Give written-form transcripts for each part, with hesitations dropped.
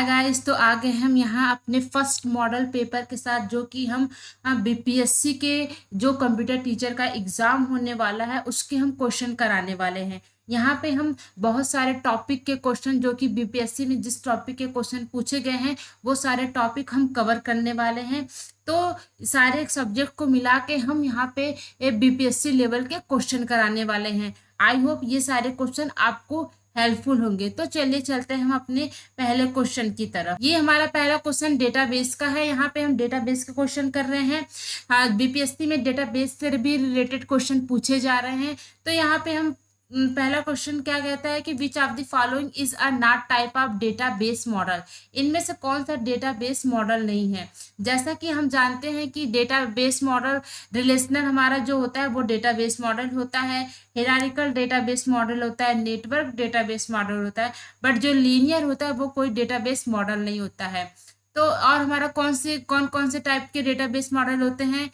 Hi guys, तो आ गए हम यहाँ अपने फर्स्ट मॉडल पेपर के साथ, जो कि हम बीपीएससी के जो कंप्यूटर टीचर का एग्जाम होने वाला है उसके हम क्वेश्चन कराने वाले हैं। यहाँ पे हम बहुत सारे टॉपिक के क्वेश्चन, जो कि बीपीएससी में जिस टॉपिक के क्वेश्चन पूछे गए हैं वो सारे टॉपिक हम कवर करने वाले हैं। तो सारे सब्जेक्ट को मिला के हम यहाँ पे बीपीएससी लेवल के क्वेश्चन कराने वाले हैं। आई होप ये सारे क्वेश्चन आपको हेल्पफुल होंगे। तो चलिए चलते हैं हम अपने पहले क्वेश्चन की तरफ। ये हमारा पहला क्वेश्चन डेटाबेस का है। यहाँ पे हम डेटाबेस के क्वेश्चन कर रहे हैं। हाँ, बीपीएससी में डेटाबेस से भी रिलेटेड क्वेश्चन पूछे जा रहे हैं। तो यहाँ पे हम पहला क्वेश्चन क्या कहता है कि विच of the following is a not type of database model. इनमें से कौन सा डेटाबेस मॉडल नहीं है। जैसा कि हम जानते हैं कि डेटाबेस मॉडल रिलेशनल हमारा जो होता है वो डेटाबेस मॉडल होता है, हिरारिकल डेटाबेस मॉडल होता है, नेटवर्क डेटाबेस मॉडल होता है, बट जो लीनियर होता है वो कोई डेटाबेस मॉडल नहीं होता है। तो और हमारा कौन कौन से टाइप के डेटाबेस मॉडल होते हैं,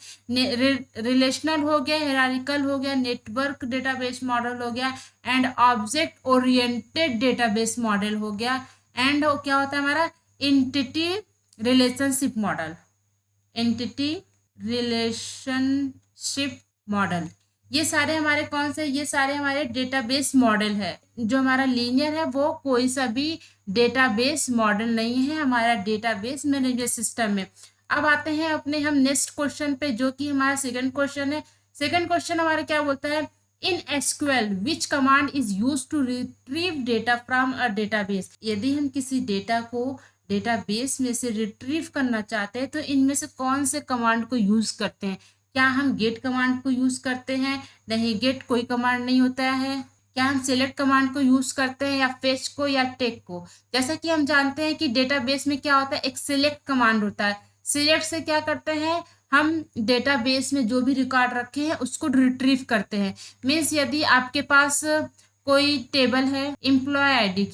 रिलेशनल हो गया, हिरारिकल हो गया, नेटवर्क डेटाबेस मॉडल हो गया, and object oriented database model हो गया, एंड क्या होता है हमारा entity relationship model, entity relationship model. ये सारे हमारे कौन से, ये सारे हमारे डेटाबेस मॉडल है। जो हमारा लीनियर है वो कोई सा भी डेटाबेस मॉडल नहीं है हमारा डेटाबेस मैनेजमेंट सिस्टम में। अब आते हैं अपने हम नेक्स्ट क्वेश्चन पे, जो कि हमारा सेकंड क्वेश्चन है। सेकंड क्वेश्चन हमारा क्या बोलता है, in SQL which command is use to retrieve data from a database. यदि हम किसी डेटा को डेटाबेस में से रिट्रीव करना चाहते हैं तो इनमें से कौन से कमांड को यूज करते हैं। क्या हम गेट कमांड को यूज करते हैं? नहीं, गेट कोई कमांड नहीं होता है। क्या हम सिलेक्ट कमांड को यूज करते हैं, या फेच को, या टेक को? जैसा कि हम जानते हैं कि डेटाबेस में क्या होता है, एक सिलेक्ट कमांड होता है। सिलेक्ट से क्या करते हैं, हम डेटाबेस में जो भी रिकॉर्ड रखे हैं उसको रिट्रीव करते हैं। मीन्स यदि आपके पास कोई टेबल है एम्प्लॉय आईडी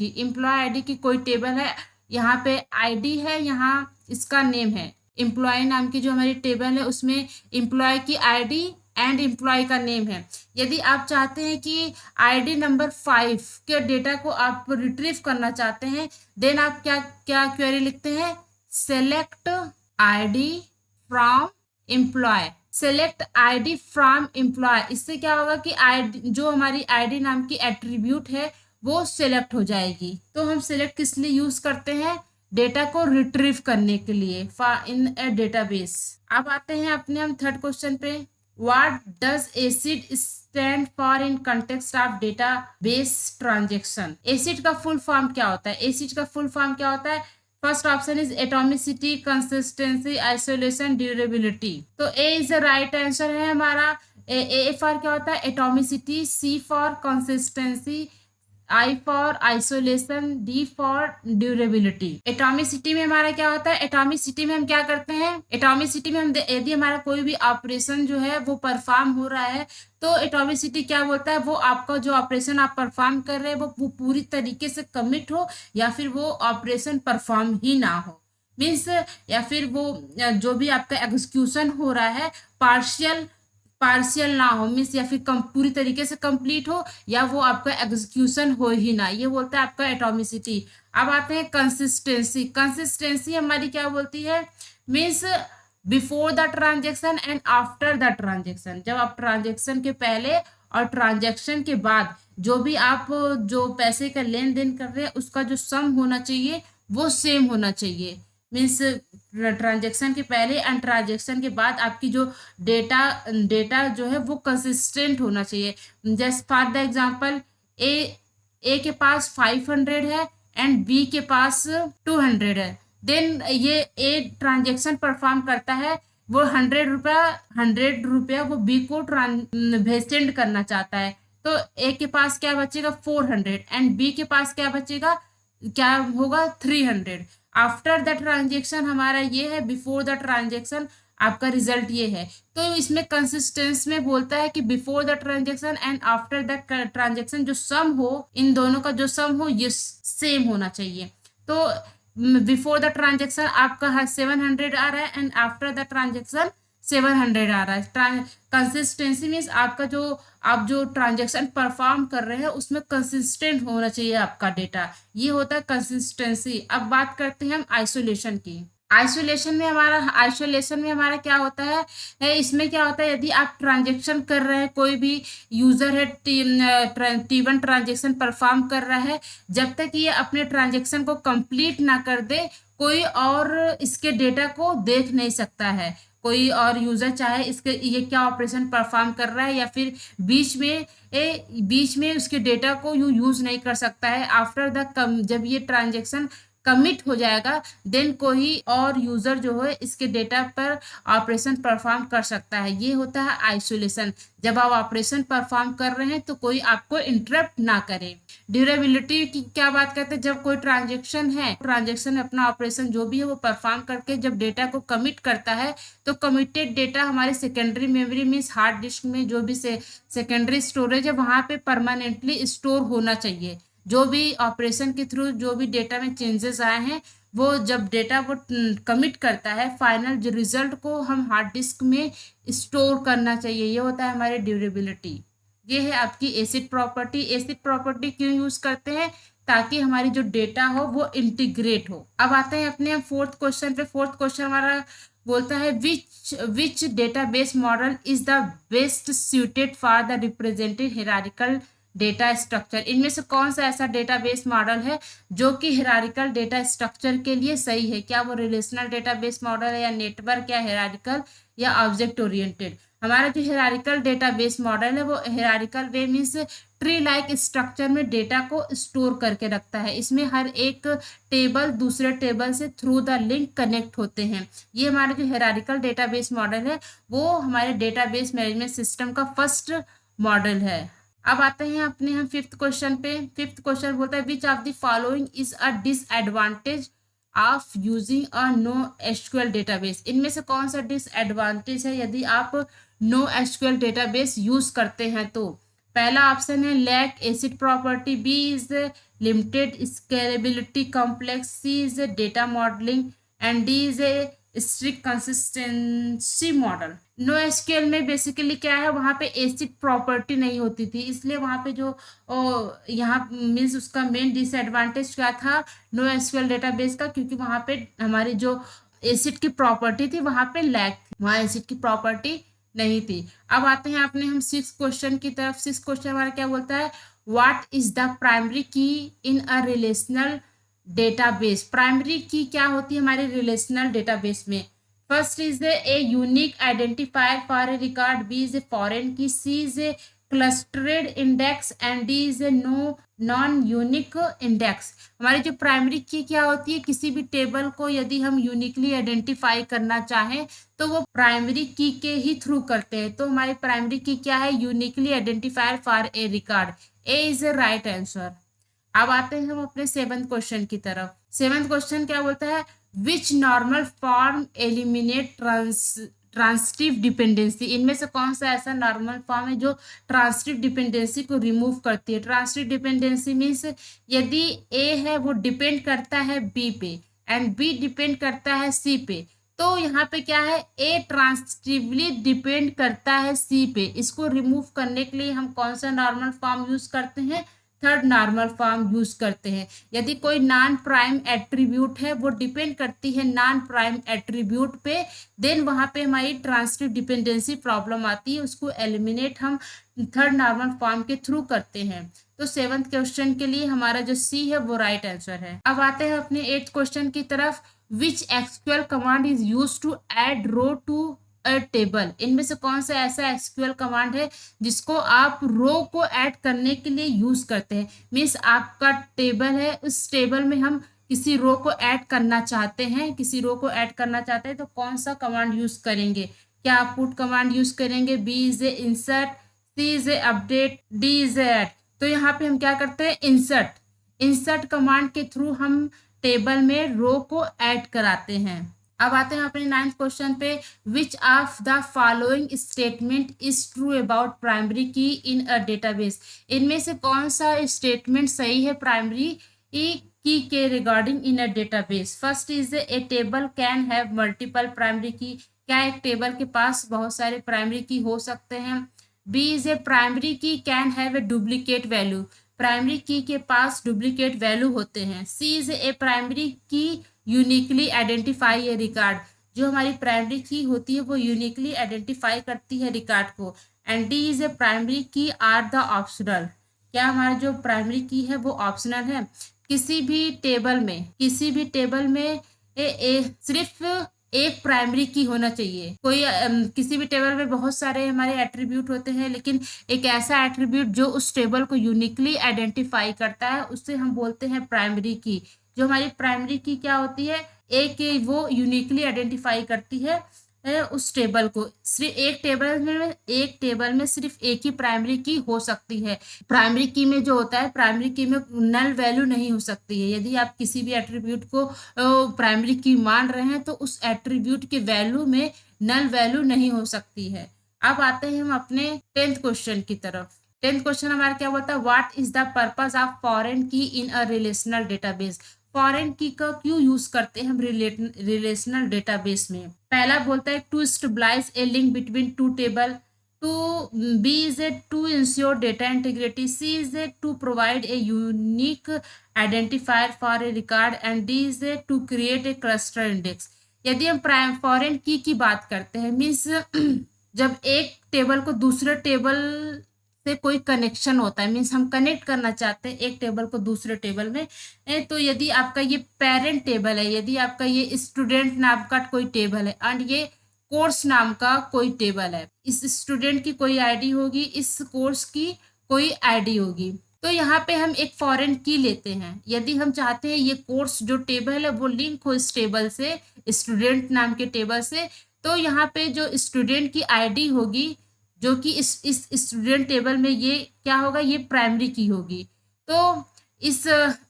की कोई टेबल है, यहाँ पे आईडी है, यहाँ इसका नेम है, एम्प्लॉय नाम की जो हमारी टेबल है उसमें एम्प्लॉय की आईडी एंड एम्प्लॉय का नेम है। यदि आप चाहते हैं कि आईडी नंबर 5 के डेटा को आप रिट्रीव करना चाहते हैं, देन आप क्या क्या क्वेरी लिखते हैं, select ID from employ, select ID from employ. इससे क्या होगा कि आईडी, जो हमारी आईडी नाम की एट्रीब्यूट है वो सिलेक्ट हो जाएगी। तो हम सिलेक्ट किस लिए यूज करते हैं, डेटा को रिट्रीव करने के लिए इन ए डेटाबेस। अब आते हैं अपने हम थर्ड क्वेश्चन पे। What does acid stand for in context of database transaction. Acid का फुल फॉर्म क्या होता है? एसिड का फुल फॉर्म क्या होता है? First option is atomicity, consistency, isolation, durability. तो A is the right answer है हमारा। ए फॉर क्या होता है, atomicity, C for consistency, I for isolation, D for durability. Atomicity में हमारा क्या होता है, एटॉमिसिटी में हम क्या करते हैं, एटॉमिसिटी में हम यदि हमारा कोई भी ऑपरेशन जो है वो परफॉर्म हो रहा है तो एटॉमिसिटी क्या बोलता है, वो आपका जो ऑपरेशन आप परफॉर्म कर रहे हैं वो पूरी तरीके से कमिट हो, या फिर वो ऑपरेशन परफॉर्म ही ना हो। मीन्स या फिर वो जो भी आपका एग्जीक्यूशन हो रहा है पार्शियल ना हो, मीन्स या फिर पूरी तरीके से कंप्लीट हो, या वो आपका एग्जीक्यूशन हो ही ना, ये बोलता है आपका एटॉमिसिटी। अब आते हैं कंसिस्टेंसी। कंसिस्टेंसी हमारी क्या बोलती है, means before the transaction and after the transaction. जब आप ट्रांजेक्शन के पहले और ट्रांजेक्शन के बाद जो भी आप जो पैसे का लेन देन कर रहे हैं उसका जो सम होना चाहिए वो सेम होना चाहिए। मीन्स ट्रांजेक्शन के पहले एंड ट्रांजेक्शन के बाद आपकी जो डेटा जो है वो कंसिस्टेंट होना चाहिए। जैसे फॉर द एग्जांपल, ए के पास 500 है एंड बी के पास 200 है। देन ये ए ट्रांजेक्शन परफॉर्म करता है, वो 100 रुपया वो बी को सेंड करना चाहता है। तो ए के पास क्या बचेगा, 400, एंड बी के पास क्या बचेगा, क्या होगा, 300। आफ्टर द ट्रांजेक्शन हमारा ये है, बिफोर द ट्रांजेक्शन आपका रिजल्ट ये है। तो इसमें कंसिस्टेंस में बोलता है कि before the transaction and after the transaction जो सम हो, इन दोनों का जो सम हो ये सेम होना चाहिए। तो बिफोर द ट्रांजेक्शन आपका 700 आ रहा है एंड आफ्टर द ट्रांजेक्शन 700 आ रहा है। कंसिस्टेंसी मीन्स आपका जो आप जो ट्रांजेक्शन परफॉर्म कर रहे हैं उसमें कंसिस्टेंट होना चाहिए आपका डेटा, ये होता है कंसिस्टेंसी। अब बात करते हैं हम आइसोलेशन की। आइसोलेशन में हमारा क्या होता है इसमें क्या होता है, यदि आप ट्रांजेक्शन कर रहे हैं, कोई भी यूजर है T1 ट्रांजेक्शन परफॉर्म कर रहा है, जब तक ये अपने ट्रांजेक्शन को कंप्लीट ना कर दे कोई और इसके डेटा को देख नहीं सकता है। कोई और यूजर चाहे इसके ये क्या ऑपरेशन परफॉर्म कर रहा है या फिर बीच में उसके डेटा को यूज नहीं कर सकता है। आफ्टर द जब ये ट्रांजेक्शन कमिट हो जाएगा देन कोई और यूजर जो है इसके डेटा पर ऑपरेशन परफॉर्म कर सकता है। ये होता है आइसोलेशन। जब आप ऑपरेशन परफॉर्म कर रहे हैं तो कोई आपको इंटरप्ट ना करे। ड्यूरेबिलिटी की क्या बात करते हैं, जब कोई ट्रांजेक्शन अपना ऑपरेशन जो भी है वो परफॉर्म करके जब डेटा को कमिट करता है तो कमिटेड डेटा हमारे secondary memory means hard disk में जो भी सेकेंडरी स्टोरेज है वहां पे परमानेंटली स्टोर होना चाहिए। जो भी ऑपरेशन के थ्रू जो भी डेटा में चेंजेस आए हैं वो जब डेटा वो कमिट करता है फाइनल जो रिजल्ट को हम हार्ड डिस्क में स्टोर करना चाहिए। ये होता है हमारी ड्यूरेबिलिटी। ये है आपकी एसिड प्रॉपर्टी। एसिड प्रॉपर्टी क्यों यूज करते हैं, ताकि हमारी जो डेटा हो वो इंटीग्रेट हो। अब आते हैं अपने फोर्थ क्वेश्चन पे। फोर्थ क्वेश्चन हमारा बोलता है which database model is the best suited for the represented hierarchical data structure. इनमें से कौन सा ऐसा डेटाबेस मॉडल है जो कि हिरारिकल डेटा स्ट्रक्चर के लिए सही है। क्या वो रिलेशनल डेटाबेस मॉडल है या नेटवर्क या हिरारिकल या ऑब्जेक्ट ओरिएंटेड। हमारा जो हिरारिकल डेटाबेस मॉडल है वो हिरारिकल वे मीन्स ट्री लाइक स्ट्रक्चर में डेटा को स्टोर करके रखता है। इसमें हर एक टेबल दूसरे टेबल से थ्रू द लिंक कनेक्ट होते हैं। ये हमारा जो हिरारिकल डेटाबेस मॉडल है वो हमारे डेटाबेस मैनेजमेंट सिस्टम का फर्स्ट मॉडल है। अब आते हैं अपने हम फिफ्थ क्वेश्चन पे। फिफ्थ क्वेश्चन बोलता है which of the following is a disadvantage of using a no SQL database. इनमें से कौन सा डिसएडवांटेज है यदि आप नो एसक्यूएल डेटाबेस यूज करते हैं तो। पहला ऑप्शन है lack ACID property, B is limited scalability complex, C is data modeling and D is strict consistency model. No SQL में बेसिकली क्या है, वहां पे एसिड प्रॉपर्टी नहीं होती थी, इसलिए वहां पे जो यहाँ मीन्स उसका मेन डिसएडवांटेज क्या था नो एसक्यूएल डेटाबेस का, क्योंकि वहां पे हमारी जो एसिड की प्रॉपर्टी थी वहां पे लैक थी, वहां एसिड की प्रॉपर्टी नहीं थी। अब आते हैं अपने हम सिक्स क्वेश्चन की तरफ। सिक्स क्वेश्चन हमारा क्या बोलता है what is the primary key in a relational database. Primary key क्या होती है हमारे रिलेशनल डेटाबेस में। First is a unique identifier for a record, B is a foreign key, C is a clustered index and D is a non unique index. हमारी जो primary key क्या होती है, किसी भी टेबल को यदि हम यूनिकली आइडेंटिफाई करना चाहें तो वो प्राइमरी की के ही थ्रू करते हैं। तो हमारी प्राइमरी की क्या है uniquely identifier for a record. A is a right answer. अब आते हैं हम अपने सेवंथ क्वेश्चन की तरफ। सेवंथ क्वेश्चन क्या बोलता है विच normal form eliminate transitive dependency. इनमें से कौन सा ऐसा नॉर्मल फॉर्म है जो ट्रांसिटिव डिपेंडेंसी को रिमूव करती है। ट्रांसिटिव डिपेंडेंसी मीन्स यदि ए है वो डिपेंड करता है बी पे एंड बी डिपेंड करता है सी पे, तो यहाँ पे क्या है ए ट्रांसिटिवली डिपेंड करता है सी पे। इसको रिमूव करने के लिए हम कौन सा नॉर्मल फॉर्म यूज करते हैं, थर्ड नॉर्मल फॉर्म यूज करते हैं। यदि कोई नॉन प्राइम एट्रीब्यूट है वो डिपेंड करती है नॉन प्राइम एट्रीब्यूट पे, देन वहां पे हमारी ट्रांसिटिव डिपेंडेंसी प्रॉब्लम आती है, उसको एलिमिनेट हम थर्ड नॉर्मल फॉर्म के थ्रू करते हैं। तो सेवंथ क्वेश्चन के लिए हमारा जो सी है वो राइट आंसर है। अब आते हैं अपने एट्थ क्वेश्चन की तरफ। Which SQL command is use to add row to a table. इनमें से कौन सा ऐसा एसक्यूएल कमांड है जिसको आप रो को ऐड करने के लिए यूज करते हैं। मीन्स आपका टेबल है, उस टेबल में हम किसी रो को ऐड करना चाहते हैं, किसी रो को ऐड करना चाहते हैं तो कौन सा कमांड यूज करेंगे। क्या आप पुट कमांड यूज करेंगे, B is a insert, C is a update, D is a add. तो यहाँ पे हम क्या करते हैं इंसर्ट। इंसर्ट कमांड के थ्रू हम टेबल में रो को ऐड कराते हैं। अब आते हैं अपने नाइन्थ क्वेश्चन पे। Which of the following statement is true about primary key in a database. इनमें से कौन सा स्टेटमेंट सही है प्राइमरी की के regarding in a database. First is A table can have multiple primary key. क्या एक टेबल के पास बहुत सारे प्राइमरी की हो सकते हैं? बी इज ए प्राइमरी की can have a duplicate value, primary की के पास डुप्लीकेट वैल्यू होते हैं। सी इज ए प्राइमरी की यूनिकली आइडेंटिफाई ए रिकॉर्ड, जो हमारी प्राइमरी की होती है वो यूनिकली आइडेंटिफाई करती है रिकॉर्ड को। And D is A primary की आर द ऑप्शनल, क्या हमारा जो प्राइमरी की है वो ऑप्शनल है। किसी भी टेबल में सिर्फ एक प्राइमरी की होना चाहिए। कोई किसी भी टेबल में बहुत सारे हमारे एट्रीब्यूट होते हैं, लेकिन एक ऐसा एट्रीब्यूट जो उस टेबल को यूनिकली आइडेंटिफाई करता है उससे हम बोलते हैं प्राइमरी की। जो हमारी प्राइमरी की क्या होती है, एक वो यूनिकली आइडेंटिफाई करती है उस टेबल को। सिर्फ एक टेबल में सिर्फ एक ही प्राइमरी की हो सकती है। प्राइमरी की में जो होता है, प्राइमरी की में नल वैल्यू नहीं हो सकती है। यदि आप किसी भी एट्रीब्यूट को प्राइमरी की मान रहे हैं तो उस एट्रीब्यूट के वैल्यू में नल वैल्यू नहीं हो सकती है। अब आते हैं हम अपने 10th क्वेश्चन की तरफ। 10th क्वेश्चन हमारा क्या बोलता है, what is the purpose of foreign की in a relational database. Foreign की का क्यों यूज करते हैं हम रिलेशनल डेटाबेस में? पहला बोलता है to stabilize a link between two table, to B is a to ensure data integrity, C is a to provide a unique identifier for a record, and D is a to create a cluster index. यदि हम foreign की बात करते हैं, means जब एक table को दूसरे टेबल से कोई कनेक्शन होता है, मीन्स हम कनेक्ट करना चाहते हैं एक टेबल को दूसरे टेबल में, तो यदि आपका ये पेरेंट टेबल है, यदि आपका ये स्टूडेंट नाम का कोई टेबल है एंड ये कोर्स नाम का कोई टेबल है, इस स्टूडेंट की कोई आईडी होगी, इस कोर्स की कोई आईडी होगी, तो यहाँ पे हम एक फॉरेन की लेते हैं। यदि हम चाहते हैं ये कोर्स जो टेबल है वो लिंक हो इस टेबल से, स्टूडेंट नाम के टेबल से, तो यहाँ पे जो स्टूडेंट की आईडी होगी जो कि इस स्टूडेंट टेबल में ये क्या होगा, ये प्राइमरी की होगी। तो इस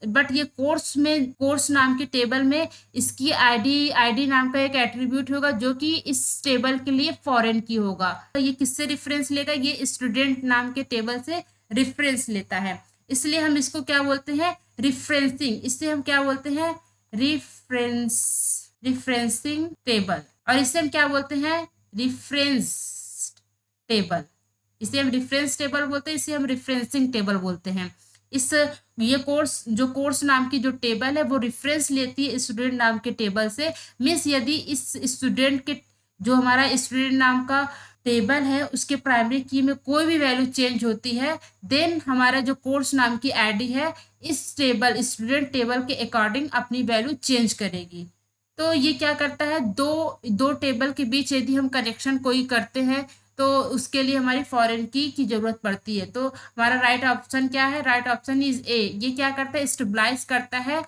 बट ये कोर्स नाम के टेबल में इसकी आईडी नाम का एक एट्रीब्यूट होगा जो कि इस टेबल के लिए फॉरेन की होगा। तो ये किससे रेफरेंस लेगा, ये स्टूडेंट नाम के टेबल से रेफरेंस लेता है, इसलिए हम इसको क्या बोलते हैं, रिफरेंसिंग। इससे हम क्या बोलते हैं, रिफरेंसिंग टेबल, और इसे हम क्या बोलते हैं, रिफरेंस टेबल। इसे हम रेफरेंस टेबल बोलते हैं, इसे हम रेफरेंसिंग टेबल बोलते हैं। ये कोर्स नाम की जो टेबल है वो रेफरेंस लेती है स्टूडेंट नाम के टेबल से। मीन्स यदि इस स्टूडेंट के जो हमारा स्टूडेंट नाम का टेबल है उसके प्राइमरी की में कोई भी वैल्यू चेंज होती है, देन हमारा जो कोर्स नाम की आईडी है इस टेबल स्टूडेंट टेबल के अकॉर्डिंग अपनी वैल्यू चेंज करेगी। तो ये क्या करता है, दो टेबल के बीच यदि हम कनेक्शन कोई करते हैं तो उसके लिए हमारी फॉरेन की जरूरत पड़ती है। तो हमारा राइट ऑप्शन क्या है, राइट ऑप्शन इज ए। ये क्या करता है, स्टेबलाइज करता है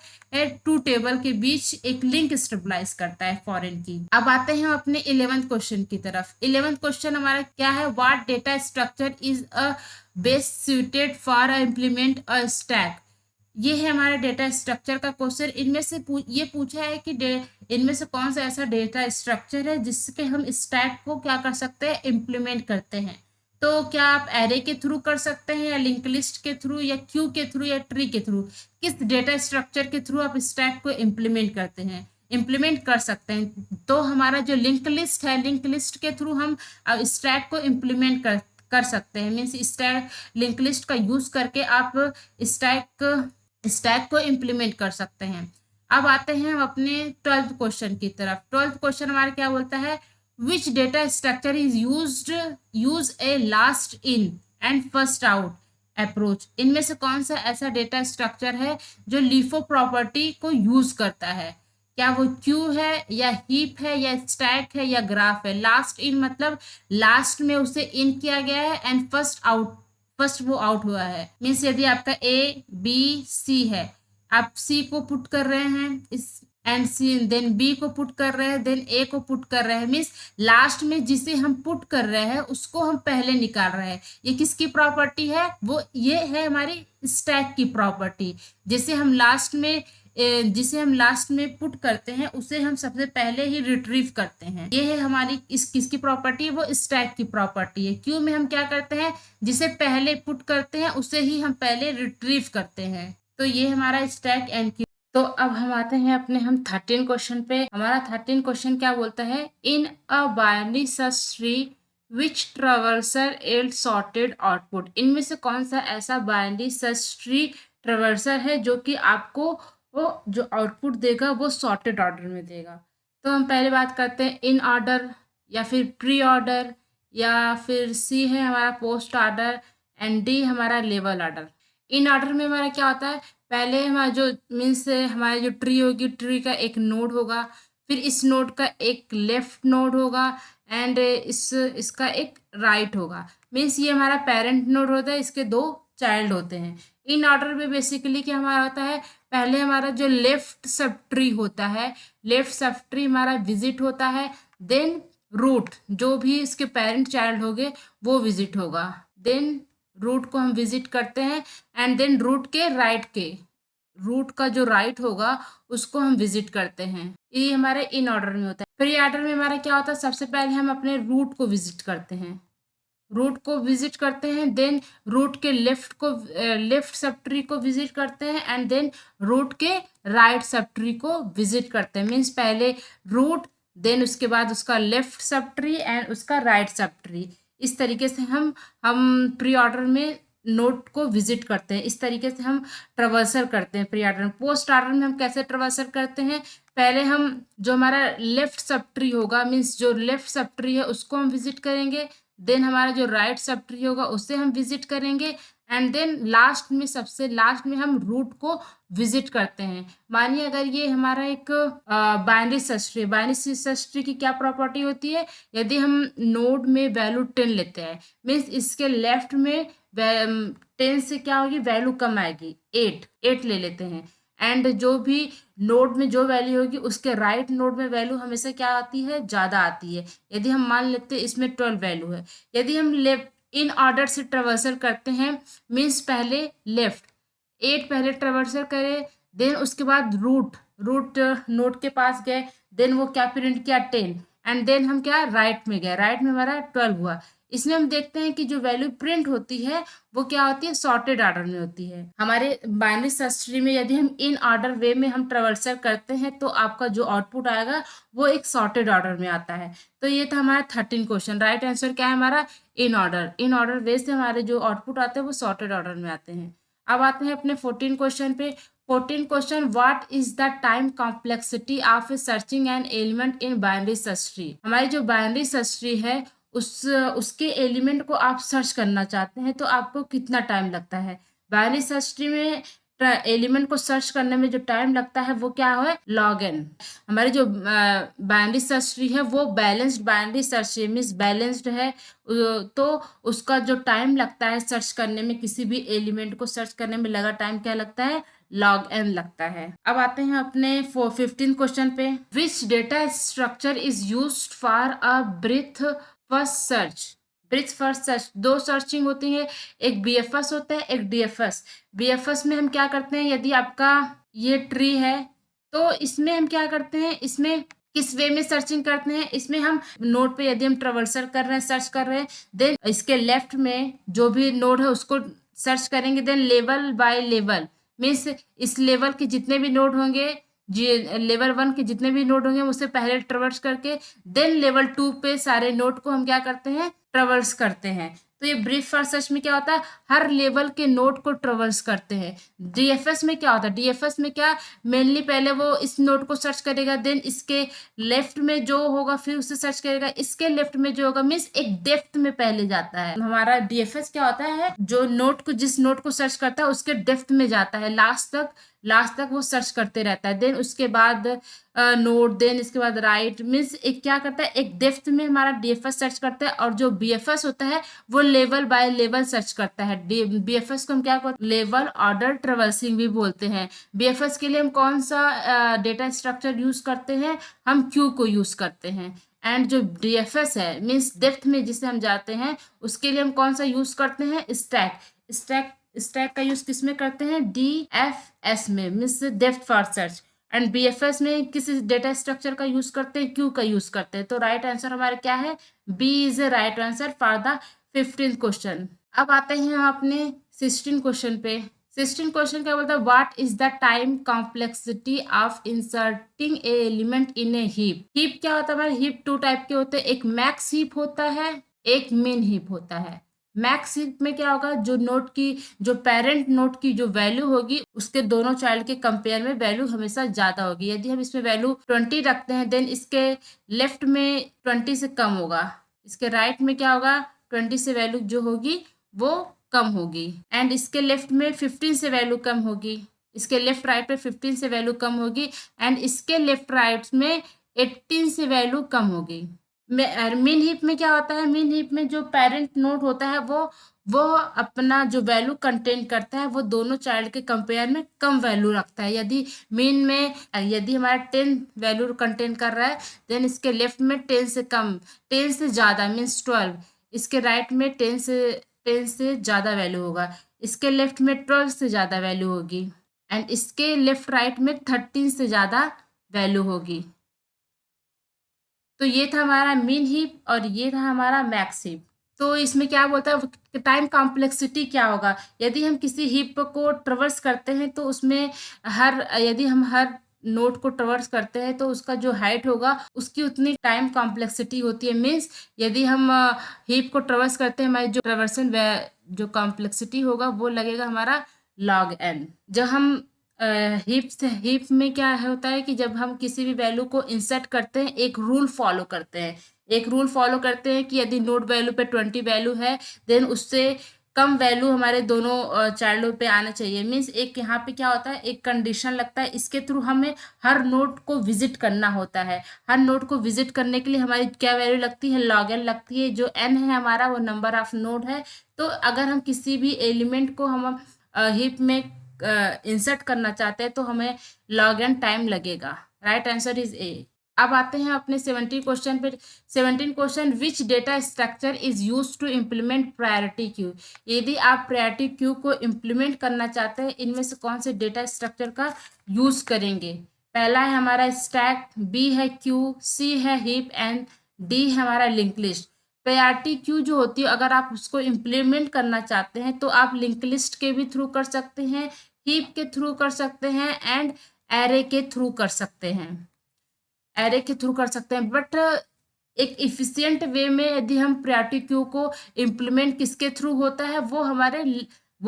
टू टेबल के बीच एक लिंक स्टेबलाइज करता है फॉरेन की। अब आते हैं अपने 11th क्वेश्चन की तरफ। 11th क्वेश्चन हमारा क्या है, what data structure is a best suited for implement a stack. ये है हमारा डेटा स्ट्रक्चर का क्वेश्चन। इनमें से ये पूछा है कि इनमें से कौन सा ऐसा डेटा स्ट्रक्चर है जिसपे हम स्टैक को क्या कर सकते हैं, इम्प्लीमेंट करते हैं। तो क्या आप एरे के थ्रू कर सकते हैं, या लिंक लिस्ट के थ्रू, या क्यू के थ्रू, या ट्री के थ्रू, किस डेटा स्ट्रक्चर के थ्रू आप स्टैक को इम्प्लीमेंट करते हैं, इम्प्लीमेंट कर सकते हैं। तो हमारा जो लिंक लिस्ट है, लिंक लिस्ट के थ्रू हम स्टैक को इम्प्लीमेंट कर सकते हैं। मीन्स स्टैक लिंक लिस्ट का यूज करके आप स्टैक को इम्प्लीमेंट कर सकते हैं। अब आते हैं हम अपने 12th क्वेश्चन की तरफ। 12th क्वेश्चन हमारा क्या बोलता है, विच data structure is use A last in and first out approach. इनमें से कौन सा ऐसा डेटा स्ट्रक्चर है जो लीफो प्रॉपर्टी को यूज करता है? क्या वो क्यू है, या हीप है, या स्टैक है, या ग्राफ है? लास्ट इन मतलब लास्ट में उसे इन किया गया है, एंड फर्स्ट वो आउट हुआ है। मीन्स यदि आपका ए बी सी है, आप सी को पुट कर रहे हैं इस एंड सी, देन बी को पुट कर रहे हैं, देन ए को पुट कर रहे हैं। मीन्स लास्ट में जिसे हम पुट कर रहे हैं उसको हम पहले निकाल रहे हैं। ये किसकी प्रॉपर्टी है, वो ये है हमारी स्टैक की प्रॉपर्टी। जिसे हम लास्ट में पुट करते हैं उसे हम सबसे पहले ही रिट्रीव करते हैं। ये है हमारी किसकी प्रॉपर्टी, वो स्टैक की प्रॉपर्टी है। क्यू में हम क्या करते हैं, जिसे पहले पुट करते हैं उसे ही हम पहले रिट्रीव करते हैं। तो ये हमारा स्टैक एंड क्यू। तो अब हम आते हैं अपने हम 13 क्वेश्चन पे। हमारा 13 क्वेश्चन क्या बोलता है, in a binary search tree which traversal yields sorted output. इनमें से कौन सा ऐसा बाइनरी सर्च ट्री ट्रावर्सर है जो कि आपको वो जो आउटपुट देगा वो सॉर्टेड ऑर्डर में देगा। तो हम पहले बात करते हैं इन ऑर्डर या फिर प्री ऑर्डर, या फिर सी है हमारा पोस्ट ऑर्डर, एंड डी हमारा लेवल ऑर्डर। इन ऑर्डर में हमारा क्या होता है, पहले हमारा जो मीन्स हमारी जो ट्री होगी, ट्री का एक नोड होगा, फिर इस नोड का एक लेफ्ट नोड होगा, एंड इसका एक राइट होगा। मीन्स ये हमारा पेरेंट नोड होता है, इसके दो चाइल्ड होते हैं। इन ऑर्डर में बेसिकली क्या हमारा होता है, पहले हमारा जो लेफ्ट सब ट्री होता है, लेफ्ट सब ट्री हमारा विजिट होता है, देन रूट जो भी इसके पेरेंट चाइल्ड होंगे वो विजिट होगा, देन रूट को हम विजिट करते हैं, एंड देन रूट का जो राइट होगा उसको हम विजिट करते हैं। ये हमारे इन ऑर्डर में होता है। प्री ऑर्डर में हमारा क्या होता है, सबसे पहले हम अपने रूट को विजिट करते हैं, देन रूट के लेफ्ट सब ट्री को विजिट करते हैं, एंड देन रूट के राइट सब ट्री को विजिट करते हैं। मीन्स पहले रूट, देन उसके बाद उसका लेफ्ट सब ट्री एंड उसका राइट सब ट्री। इस तरीके से हम प्री ऑर्डर में नोट को विजिट करते हैं। इस तरीके से हम ट्रावर्सल करते हैं प्री ऑर्डर में। पोस्ट ऑर्डर में हम कैसे ट्रावर्सल करते हैं, पहले हम जो हमारा लेफ्ट सब ट्री होगा, मीन्स जो लेफ्ट सब ट्री है उसको हम विजिट करेंगे, देन हमारा जो राइट सब ट्री होगा उसे हम विजिट करेंगे, एंड देन लास्ट में सबसे लास्ट में हम रूट को विजिट करते हैं। मानिए अगर ये हमारा एक binary search tree, binary search tree की क्या प्रॉपर्टी होती है, यदि हम नोड में वैल्यू 10 लेते हैं, मीन्स इसके लेफ्ट में 10 से क्या होगी, वैल्यू कम आएगी, 8 ले लेते हैं, एंड जो भी नोड में जो वैल्यू होगी उसके राइट नोड में वैल्यू हमेशा क्या आती है, ज़्यादा आती है। यदि हम मान लेते हैं इसमें 12 वैल्यू है, यदि हम लेफ्ट इन ऑर्डर से ट्रावर्सल करते हैं, मीन्स पहले लेफ्ट 8 पहले ट्रावर्सल करें, देन उसके बाद रूट नोड के पास गए, देन वो क्या प्रिंट किया, 10, एंड देन हम क्या राइट में गए, राइट में हमारा 12 हुआ। इसमें हम देखते हैं कि जो वैल्यू प्रिंट होती है वो क्या होती है, सॉर्टेड ऑर्डर में होती है। हमारे बाइनरी सर्च ट्री में यदि हम इन ऑर्डर वे में हम ट्रावर्सल करते हैं तो आपका जो आउटपुट आएगा वो एक सॉर्टेड ऑर्डर में आता है। तो ये था हमारा 13 क्वेश्चन। राइट आंसर क्या है हमारा, इन ऑर्डर वे से हमारे जो आउटपुट आते हैं वो सॉर्टेड ऑर्डर में आते हैं। अब आते हैं अपने 14 क्वेश्चन पे। 14 question, what is the time complexity of searching an element in binary search tree. हमारी जो बाइनरी सर्च ट्री है उसके एलिमेंट को आप सर्च करना चाहते हैं तो आपको कितना टाइम लगता है। बाइनरी सर्च ट्री में एलिमेंट को सर्च करने में जो टाइम लगता है वो क्या है, log n। हमारी जो बाइनरी सर्च ट्री है वो balanced binary search tree, means balanced है, तो उसका जो टाइम लगता है सर्च करने में, किसी भी एलिमेंट को सर्च करने में लगा टाइम क्या लगता है, log n लगता है। अब आते हैं अपने 15 क्वेश्चन पे। Which data structure is used for a breadth first search. दो सर्चिंग होती है, एक BFS होता है, एक DFS। BFS में हम क्या करते हैं, यदि आपका ये ट्री है तो इसमें हम क्या करते हैं, इसमें किस वे में सर्चिंग करते हैं, इसमें हम नोड पे यदि हम ट्रावर्सल कर रहे हैं, सर्च कर रहे हैं, देन इसके लेफ्ट में जो भी नोड है उसको सर्च करेंगे, then level by level, means इस लेवल के जितने भी नोड होंगे, लेवल 1 के जितने भी नोड होंगे उससे पहले ट्रेवर्स करके देन लेवल 2 पे सारे नोड को हम क्या करते हैं, ट्रेवर्स करते हैं। तो ये ब्रीफ फर्स्ट सर्च में क्या होता है, हर लेवल के नोड को ट्रेवर्स करते हैं। DFS में क्या होता है, DFS में क्या, मेनली पहले वो इस नोड को सर्च करेगा, देन इसके लेफ्ट में जो होगा फिर उसे सर्च करेगा, इसके लेफ्ट में जो होगा, मीन्स एक डेप्थ में पहले जाता है। हमारा DFS क्या होता है, जो नोड को जिस नोड को सर्च करता है उसके डेप्थ में जाता है, लास्ट तक वो सर्च करते रहता है, देन उसके बाद नोड, देन इसके बाद राइट, मीन्स एक क्या करता है, एक डेप्थ में हमारा DFS सर्च करता है, और जो BFS होता है वो लेवल बाय लेवल सर्च करता है। BFS को हम क्या कहते हैं, लेवल ऑर्डर ट्रेवर्सिंग भी बोलते हैं। BFS के लिए हम कौन सा डेटा स्ट्रक्चर यूज करते हैं, हम क्यू को यूज करते हैं। एंड जो DFS है मीन्स डेप्थ में जिसे हम जाते हैं, उसके लिए हम कौन सा यूज करते हैं, स्टैक का यूज किस में करते हैं, DFS में, means depth first search. And BFS में किस डेटा स्ट्रक्चर का यूज करते हैं, क्यू का यूज करते हैं। तो राइट आंसर हमारा क्या है, B is a right answer for the 15th question. अब आते हैं हम अपने 16 क्वेश्चन पे। 16 क्वेश्चन क्या बोलता है, what is the time complexity of inserting A element in A heap. Heap क्या होता है हमारे, हीप टू टाइप के होते हैं, एक मैक्स हीप होता है, एक मिन हीप होता है। मैक्स हीप में क्या होगा, जो नोट की, जो पेरेंट नोट की जो वैल्यू होगी उसके दोनों चाइल्ड के कंपेयर में वैल्यू हमेशा ज्यादा होगी। यदि हम इसमें वैल्यू 20 रखते हैं देन इसके लेफ्ट में 20 से कम होगा, इसके राइट में क्या होगा, 20 से वैल्यू जो होगी वो कम होगी, एंड इसके लेफ्ट में 15 से वैल्यू कम होगी, इसके लेफ्ट राइट पे 15 से वैल्यू कम होगी, एंड इसके लेफ्ट राइट में 18 से वैल्यू कम होगी। मिन हीप में क्या होता है, मिन हीप में जो पेरेंट नोड होता है वो अपना जो वैल्यू कंटेन करता है वो दोनों चाइल्ड के कंपेयर में कम वैल्यू रखता है। यदि मिन में यदि हमारा 10 वैल्यू कंटेन कर रहा है देन इसके लेफ्ट में 10 से कम, 10 से ज़्यादा मीन्स 12, इसके राइट में 10 से ज़्यादा वैल्यू होगा, इसके लेफ्ट में 12 से ज़्यादा वैल्यू होगी, एंड इसके लेफ्ट राइट में 13 से ज़्यादा वैल्यू होगी। तो ये था हमारा मिन हीप और ये था हमारा मैक्स हीप। तो इसमें क्या बोलता है, टाइम कॉम्प्लेक्सिटी क्या होगा, यदि हम किसी हीप को ट्रवर्स करते हैं तो उसमें यदि हम हर नोड को ट्रवर्स करते हैं तो उसका जो हाइट होगा उसकी उतनी टाइम कॉम्प्लेक्सिटी होती है। मीन्स यदि हम हीप को ट्रवर्स करते हैं, हमारी जो ट्रवर्सन जो कॉम्प्लेक्सिटी होगा वो लगेगा हमारा log n। जब हम हीप में क्या होता है कि जब हम किसी भी वैल्यू को इंसर्ट करते हैं एक रूल फॉलो करते हैं, एक रूल फॉलो करते हैं कि यदि नोड वैल्यू पे 20 वैल्यू है देन उससे कम वैल्यू हमारे दोनों चाइल्डों पे आना चाहिए। मीन्स एक यहाँ पे क्या होता है, एक कंडीशन लगता है, इसके थ्रू हमें हर नोड को विजिट करना होता है। हर नोड को विजिट करने के लिए हमारी क्या वैल्यू लगती है, log n लगती है। जो n है हमारा वो नंबर ऑफ नोड है। तो अगर हम किसी भी एलिमेंट को हम हीप में इंसर्ट करना चाहते हैं तो हमें log n टाइम लगेगा। Right answer is A. अब आते हैं अपने 17 क्वेश्चन पे। 17 question, which data structure is use to implement priority queue. यदि आप प्रायोरिटी क्यू को इम्प्लीमेंट करना चाहते हैं इनमें से कौन से डेटा स्ट्रक्चर का यूज करेंगे। पहला है हमारा स्टैक, बी है क्यू, सी है हीप एंड डी है हमारा लिंक लिस्ट। प्रायोरिटी क्यू जो होती है अगर आप उसको इम्प्लीमेंट करना चाहते हैं तो आप लिंक लिस्ट के भी थ्रू कर सकते हैं, हीप के थ्रू कर सकते हैं एंड एरे के थ्रू कर सकते हैं, एरे के थ्रू कर सकते हैं। बट एक इफिशियंट वे में यदि हम प्रायोरिटी क्यू को इम्प्लीमेंट किसके थ्रू होता है, वो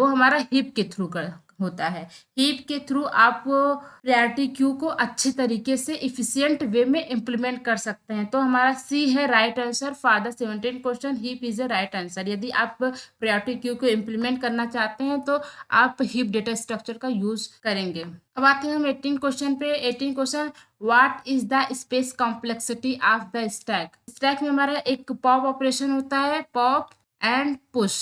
हमारा हीप के थ्रू कर होता है। हीप के थ्रू आप प्रायोरिटी क्यू को अच्छे तरीके से इफिशियंट वे में इम्प्लीमेंट कर सकते हैं। तो हमारा सी है right answer for the 17 question, heap is a right answer. यदि आप प्रायोरिटी क्यू को इम्प्लीमेंट करना चाहते हैं तो आप हीप डेटा स्ट्रक्चर का यूज करेंगे। अब आते हैं हम 18 क्वेश्चन पे। 18 question, what is the space complexity of the stack. Stack में हमारा एक पॉप ऑपरेशन होता है, पॉप एंड पुश।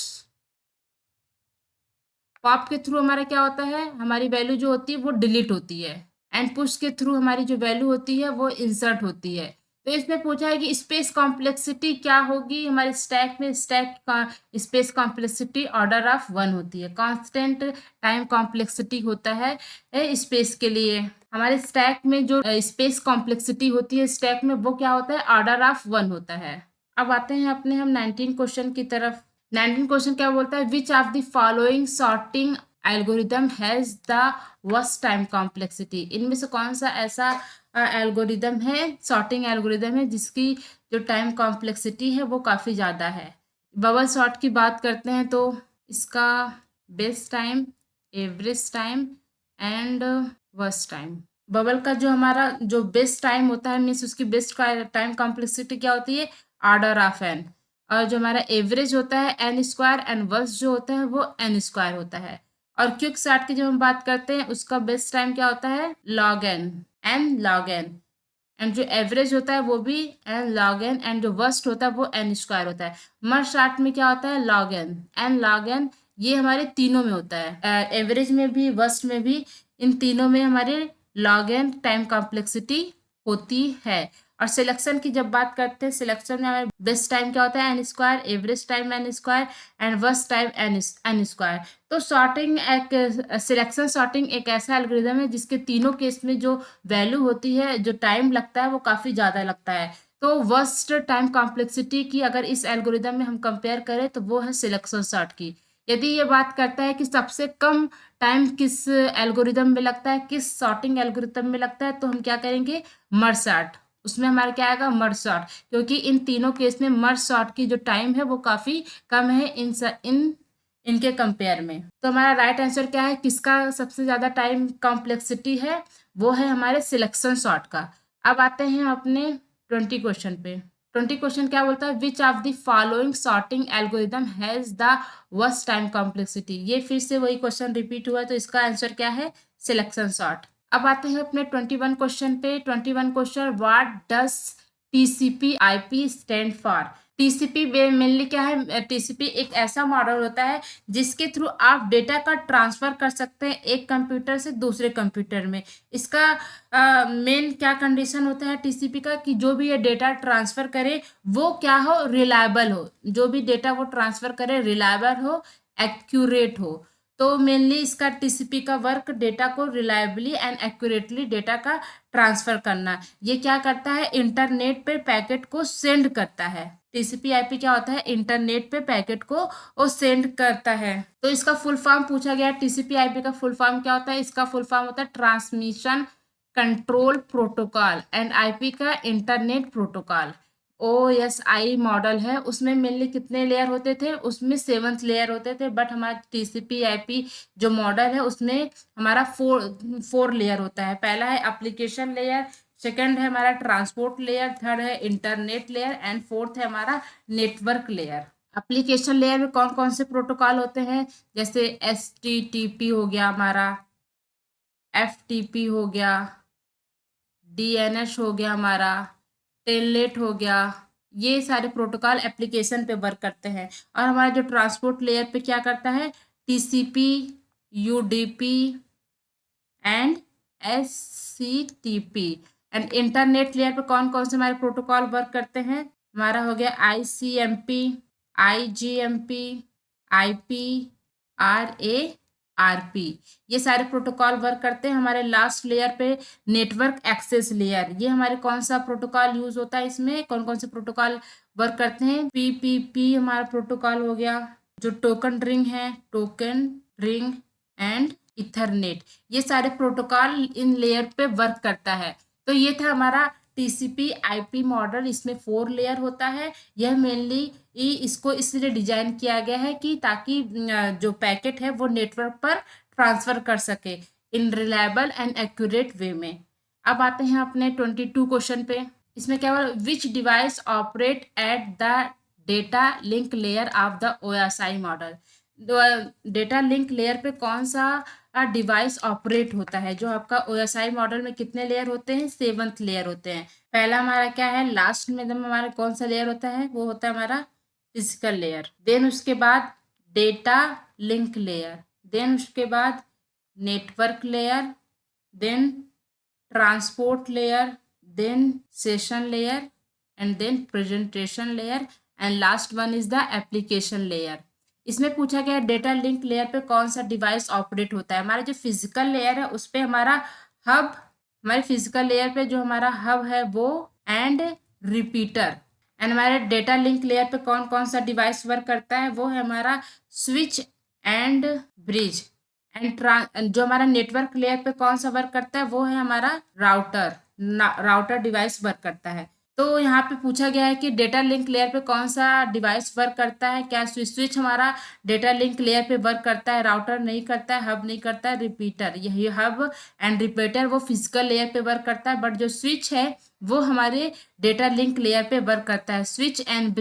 पॉप के थ्रू हमारा क्या होता है, हमारी वैल्यू जो होती है वो डिलीट होती है, एंड पुश के थ्रू हमारी जो वैल्यू होती है वो इंसर्ट होती है। तो इसमें पूछा है कि स्पेस कॉम्प्लेक्सिटी क्या होगी हमारे स्टैक में। स्टैक का स्पेस कॉम्प्लेक्सिटी ऑर्डर ऑफ 1 होती है, कांस्टेंट टाइम कॉम्प्लेक्सिटी होता है स्पेस के लिए। हमारे स्टैक में जो स्पेस कॉम्प्लेक्सिटी होती है स्टैक में वो क्या होता है, ऑर्डर ऑफ 1 होता है। अब आते हैं अपने हम 19 क्वेश्चन की तरफ। 19 क्वेश्चन क्या बोलता है, which of the following sorting algorithm has the worst time complexity. इनमें से कौन सा ऐसा एल्गोरिदम है, सॉर्टिंग एल्गोरिदम है जिसकी जो टाइम कॉम्प्लेक्सिटी है वो काफ़ी ज़्यादा है। बबल सॉर्ट की बात करते हैं तो इसका best time, average time and worst time. Bubble का जो हमारा जो बेस्ट टाइम होता है मीन्स उसकी बेस्ट टाइम कॉम्प्लेक्सिटी क्या होती है, ऑर्डर ऑफ एन। और जो हमारा एवरेज होता है एन स्क्वायर एंड वर्स्ट जो होता है वो एन स्क्वायर होता है। और क्विक सॉर्ट की जब हम बात करते हैं उसका बेस्ट टाइम क्या होता है, log n log n. And जो एवरेज होता है वो भी एन लॉग एन, एंड जो वर्स्ट होता है वो एन स्क्वायर होता है। मर्ज सॉर्ट में क्या होता है, लॉग एन लॉग एन। ये हमारे तीनों में होता है, एवरेज में भी वर्स्ट में भी, इन तीनों में हमारे log n टाइम कॉम्प्लेक्सिटी होती है। और सिलेक्शन की जब बात करते हैं, सिलेक्शन में हमारे बेस्ट टाइम क्या होता है, n square, average time n square and worst time n square. तो सॉर्टिंग एक सिलेक्शन सॉर्टिंग एक ऐसा एल्गोरिदम है जिसके तीनों केस में जो वैल्यू होती है, जो टाइम लगता है वो काफ़ी ज़्यादा लगता है। तो वर्स्ट टाइम कॉम्प्लेक्सिटी की अगर इस एल्गोरिदम में हम कंपेयर करें तो वो है सिलेक्शन सॉर्ट की। यदि ये बात करता है कि सबसे कम टाइम किस एल्गोरिदम में लगता है, किस सॉर्टिंग एल्गोरिदम में लगता है, तो हम क्या करेंगे, मर्ज सॉर्ट। उसमें हमारा क्या आएगा, मर्ज सॉर्ट, क्योंकि इन तीनों केस में मर्ज सॉर्ट की जो टाइम है वो काफी कम है इनके कंपेयर में। तो हमारा राइट आंसर क्या है, किसका सबसे ज्यादा टाइम कॉम्प्लेक्सिटी है, वो है हमारे सिलेक्शन सॉर्ट का। अब आते हैं अपने 20 क्वेश्चन पे। 20 क्वेश्चन क्या बोलता है, which of the following sorting algorithm has the worst time complexity. ये फिर से वही क्वेश्चन रिपीट हुआ है, तो इसका आंसर क्या है, सिलेक्शन सॉर्ट। अब आते हैं अपने 21 क्वेश्चन पे। 21 question, what does TCP IP stand for. TCP mainly क्या है, टीसीपी एक ऐसा मॉडल होता है जिसके थ्रू आप डेटा का ट्रांसफर कर सकते हैं एक कंप्यूटर से दूसरे कंप्यूटर में। इसका मेन क्या कंडीशन होता है टीसीपी का, कि जो भी ये डेटा ट्रांसफर करे वो क्या हो, रिलायबल हो। जो भी डेटा वो ट्रांसफर करे रिलायबल हो, एक्यूरेट हो। तो मेनली इसका टीसीपी का वर्क डेटा को रिलायबली एंड एक्यूरेटली डेटा का ट्रांसफर करना। ये क्या करता है, इंटरनेट पे पैकेट को सेंड करता है। टीसीपी आईपी क्या होता है, इंटरनेट पे पैकेट को वो सेंड करता है। तो इसका फुल फॉर्म पूछा गया, टीसीपी आईपी का फुल फॉर्म क्या होता है, इसका फुल फॉर्म होता है transmission control protocol, and IP का इंटरनेट प्रोटोकॉल। OSI मॉडल है, उसमें मेनली कितने लेयर होते थे, उसमें 7th लेयर होते थे, बट हमारा TCP IP जो मॉडल है उसमें हमारा फोर लेयर होता है। पहला है एप्लीकेशन लेयर, सेकंड है हमारा ट्रांसपोर्ट लेयर, थर्ड है इंटरनेट लेयर, एंड फोर्थ है हमारा नेटवर्क लेयर। एप्लीकेशन लेयर में कौन कौन से प्रोटोकॉल होते हैं, जैसे HTTP हो गया हमारा, FTP हो गया, DNS हो गया हमारा, टेलनेट हो गया। ये सारे प्रोटोकॉल एप्लीकेशन पे वर्क करते हैं। और हमारा जो ट्रांसपोर्ट लेयर पे क्या करता है, TCP, UDP and SCTP। And internet layer पे कौन कौन से हमारे प्रोटोकॉल वर्क करते हैं, हमारा हो गया ICMP, IGMP, IP, RA, RP। ये सारे प्रोटोकॉल वर्क करते हैं। हमारे लास्ट लेयर पे नेटवर्क एक्सेस लेयर, ये हमारे कौन सा प्रोटोकॉल यूज होता है, इसमें कौन कौन से प्रोटोकॉल वर्क करते हैं, PPP हमारा प्रोटोकॉल हो गया, जो टोकन रिंग है, टोकन रिंग एंड इथरनेट। ये सारे प्रोटोकॉल इन लेयर पे वर्क करता है। तो ये था हमारा TCP IP मॉडल, इसमें 4 लेयर होता है। यह मेनली इसको इसलिए डिजाइन किया गया है कि ताकि जो पैकेट है वो नेटवर्क पर ट्रांसफर कर सके इन रिलायबल एंड एक्यूरेट वे में। अब आते हैं अपने 22 क्वेश्चन पे। इसमें क्या बोला, विच device operate at the data link layer of the OSI model. Data link layer पे कौन सा डिवाइस ऑपरेट होता है। जो आपका OSI मॉडल में कितने लेयर होते हैं, 7th लेयर होते हैं। पहला हमारा क्या है, लास्ट में एकदम हमारा कौन सा लेयर होता है, वो होता है हमारा फिजिकल लेयर। देन उसके बाद डेटा लिंक लेयर, देन उसके बाद network layer, then transport layer, then session layer, and then presentation layer, and last one is the application layer. इसमें पूछा गया डेटा लिंक लेयर पे कौन सा डिवाइस ऑपरेट होता है। हमारा जो फिजिकल लेयर है उस पे हमारा हब, हमारे फिजिकल लेयर पे जो हमारा हब है वो एंड रिपीटर। एंड हमारे डेटा लिंक लेयर पे कौन कौन सा डिवाइस वर्क करता है, वो है हमारा स्विच एंड ब्रिज। एंड जो हमारा नेटवर्क लेयर पे कौन सा वर्क करता है, वो है हमारा राउटर। राउटर डिवाइस वर्क करता है। तो यहाँ पे पूछा गया है कि डेटा लिंक लेयर पे कौन सा डिवाइस वर्क करता है। क्या स्विच हमारा डेटा लिंक लेयर पे वर्क करता है, राउटर नहीं करता है, हब नहीं करता है, रिपीटर। यही हब एंड रिपीटर वो फिजिकल लेयर पे वर्क करता है, बट जो स्विच है वो हमारे डेटा लिंक लेयर पे वर्क करता है। स्विच एंड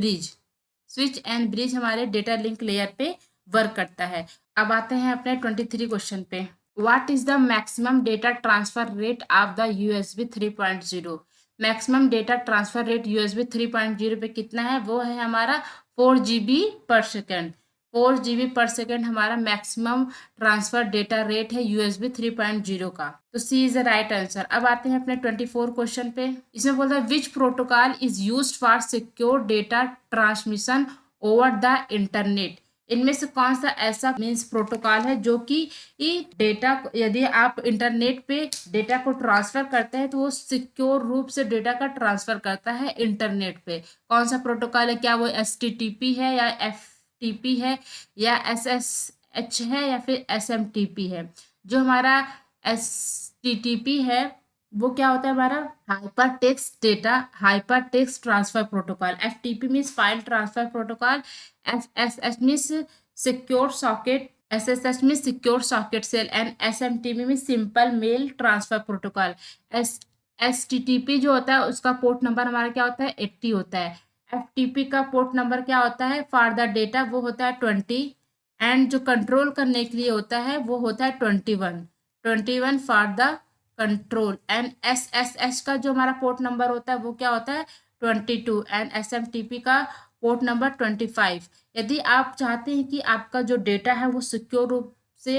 ब्रिज हमारे डेटा लिंक लेयर पे वर्क करता है। अब आते हैं अपने 23 क्वेश्चन पे। What is the maximum data transfer rate of the USB 3.0। Maximum data transfer rate USB 3.0 पे कितना है, वो है हमारा 4 GB पर सेकेंड। 4 GB पर सेकेंड हमारा मैक्सिमम ट्रांसफर डेटा रेट है USB 3.0 का। तो सी इज द राइट आंसर। अब आते हैं अपने 24 क्वेश्चन पे। इसमें बोलता है विच protocol is used for secure data transmission over the internet. इनमें से कौन सा ऐसा मीन्स प्रोटोकॉल है जो कि डेटा, यदि आप इंटरनेट पे डेटा को ट्रांसफर करते हैं तो वो सिक्योर रूप से डेटा का ट्रांसफर करता है इंटरनेट पे। कौन सा प्रोटोकॉल है, क्या वो HTTP है या FTP है या SSH है या फिर SMTP है। जो हमारा HTTP है वो क्या होता है हमारा hyper text data hyper text transfer protocol. FTP means file transfer protocol. SSH means secure socket SSH means secure socket shell and SMTP means simple mail transfer protocol. HTTP जो होता है उसका पोर्ट नंबर हमारा क्या होता है 80 होता है। FTP का पोर्ट नंबर क्या होता है फॉर द डेटा वो होता है 20 एंड जो कंट्रोल करने के लिए होता है वो होता है 21 for the control. And SSH का जो हमारा पोर्ट नंबर होता है वो क्या होता है 22 एंड SMTP का पोर्ट नंबर 25। यदि आप चाहते हैं कि आपका जो डेटा है वो सिक्योर रूप से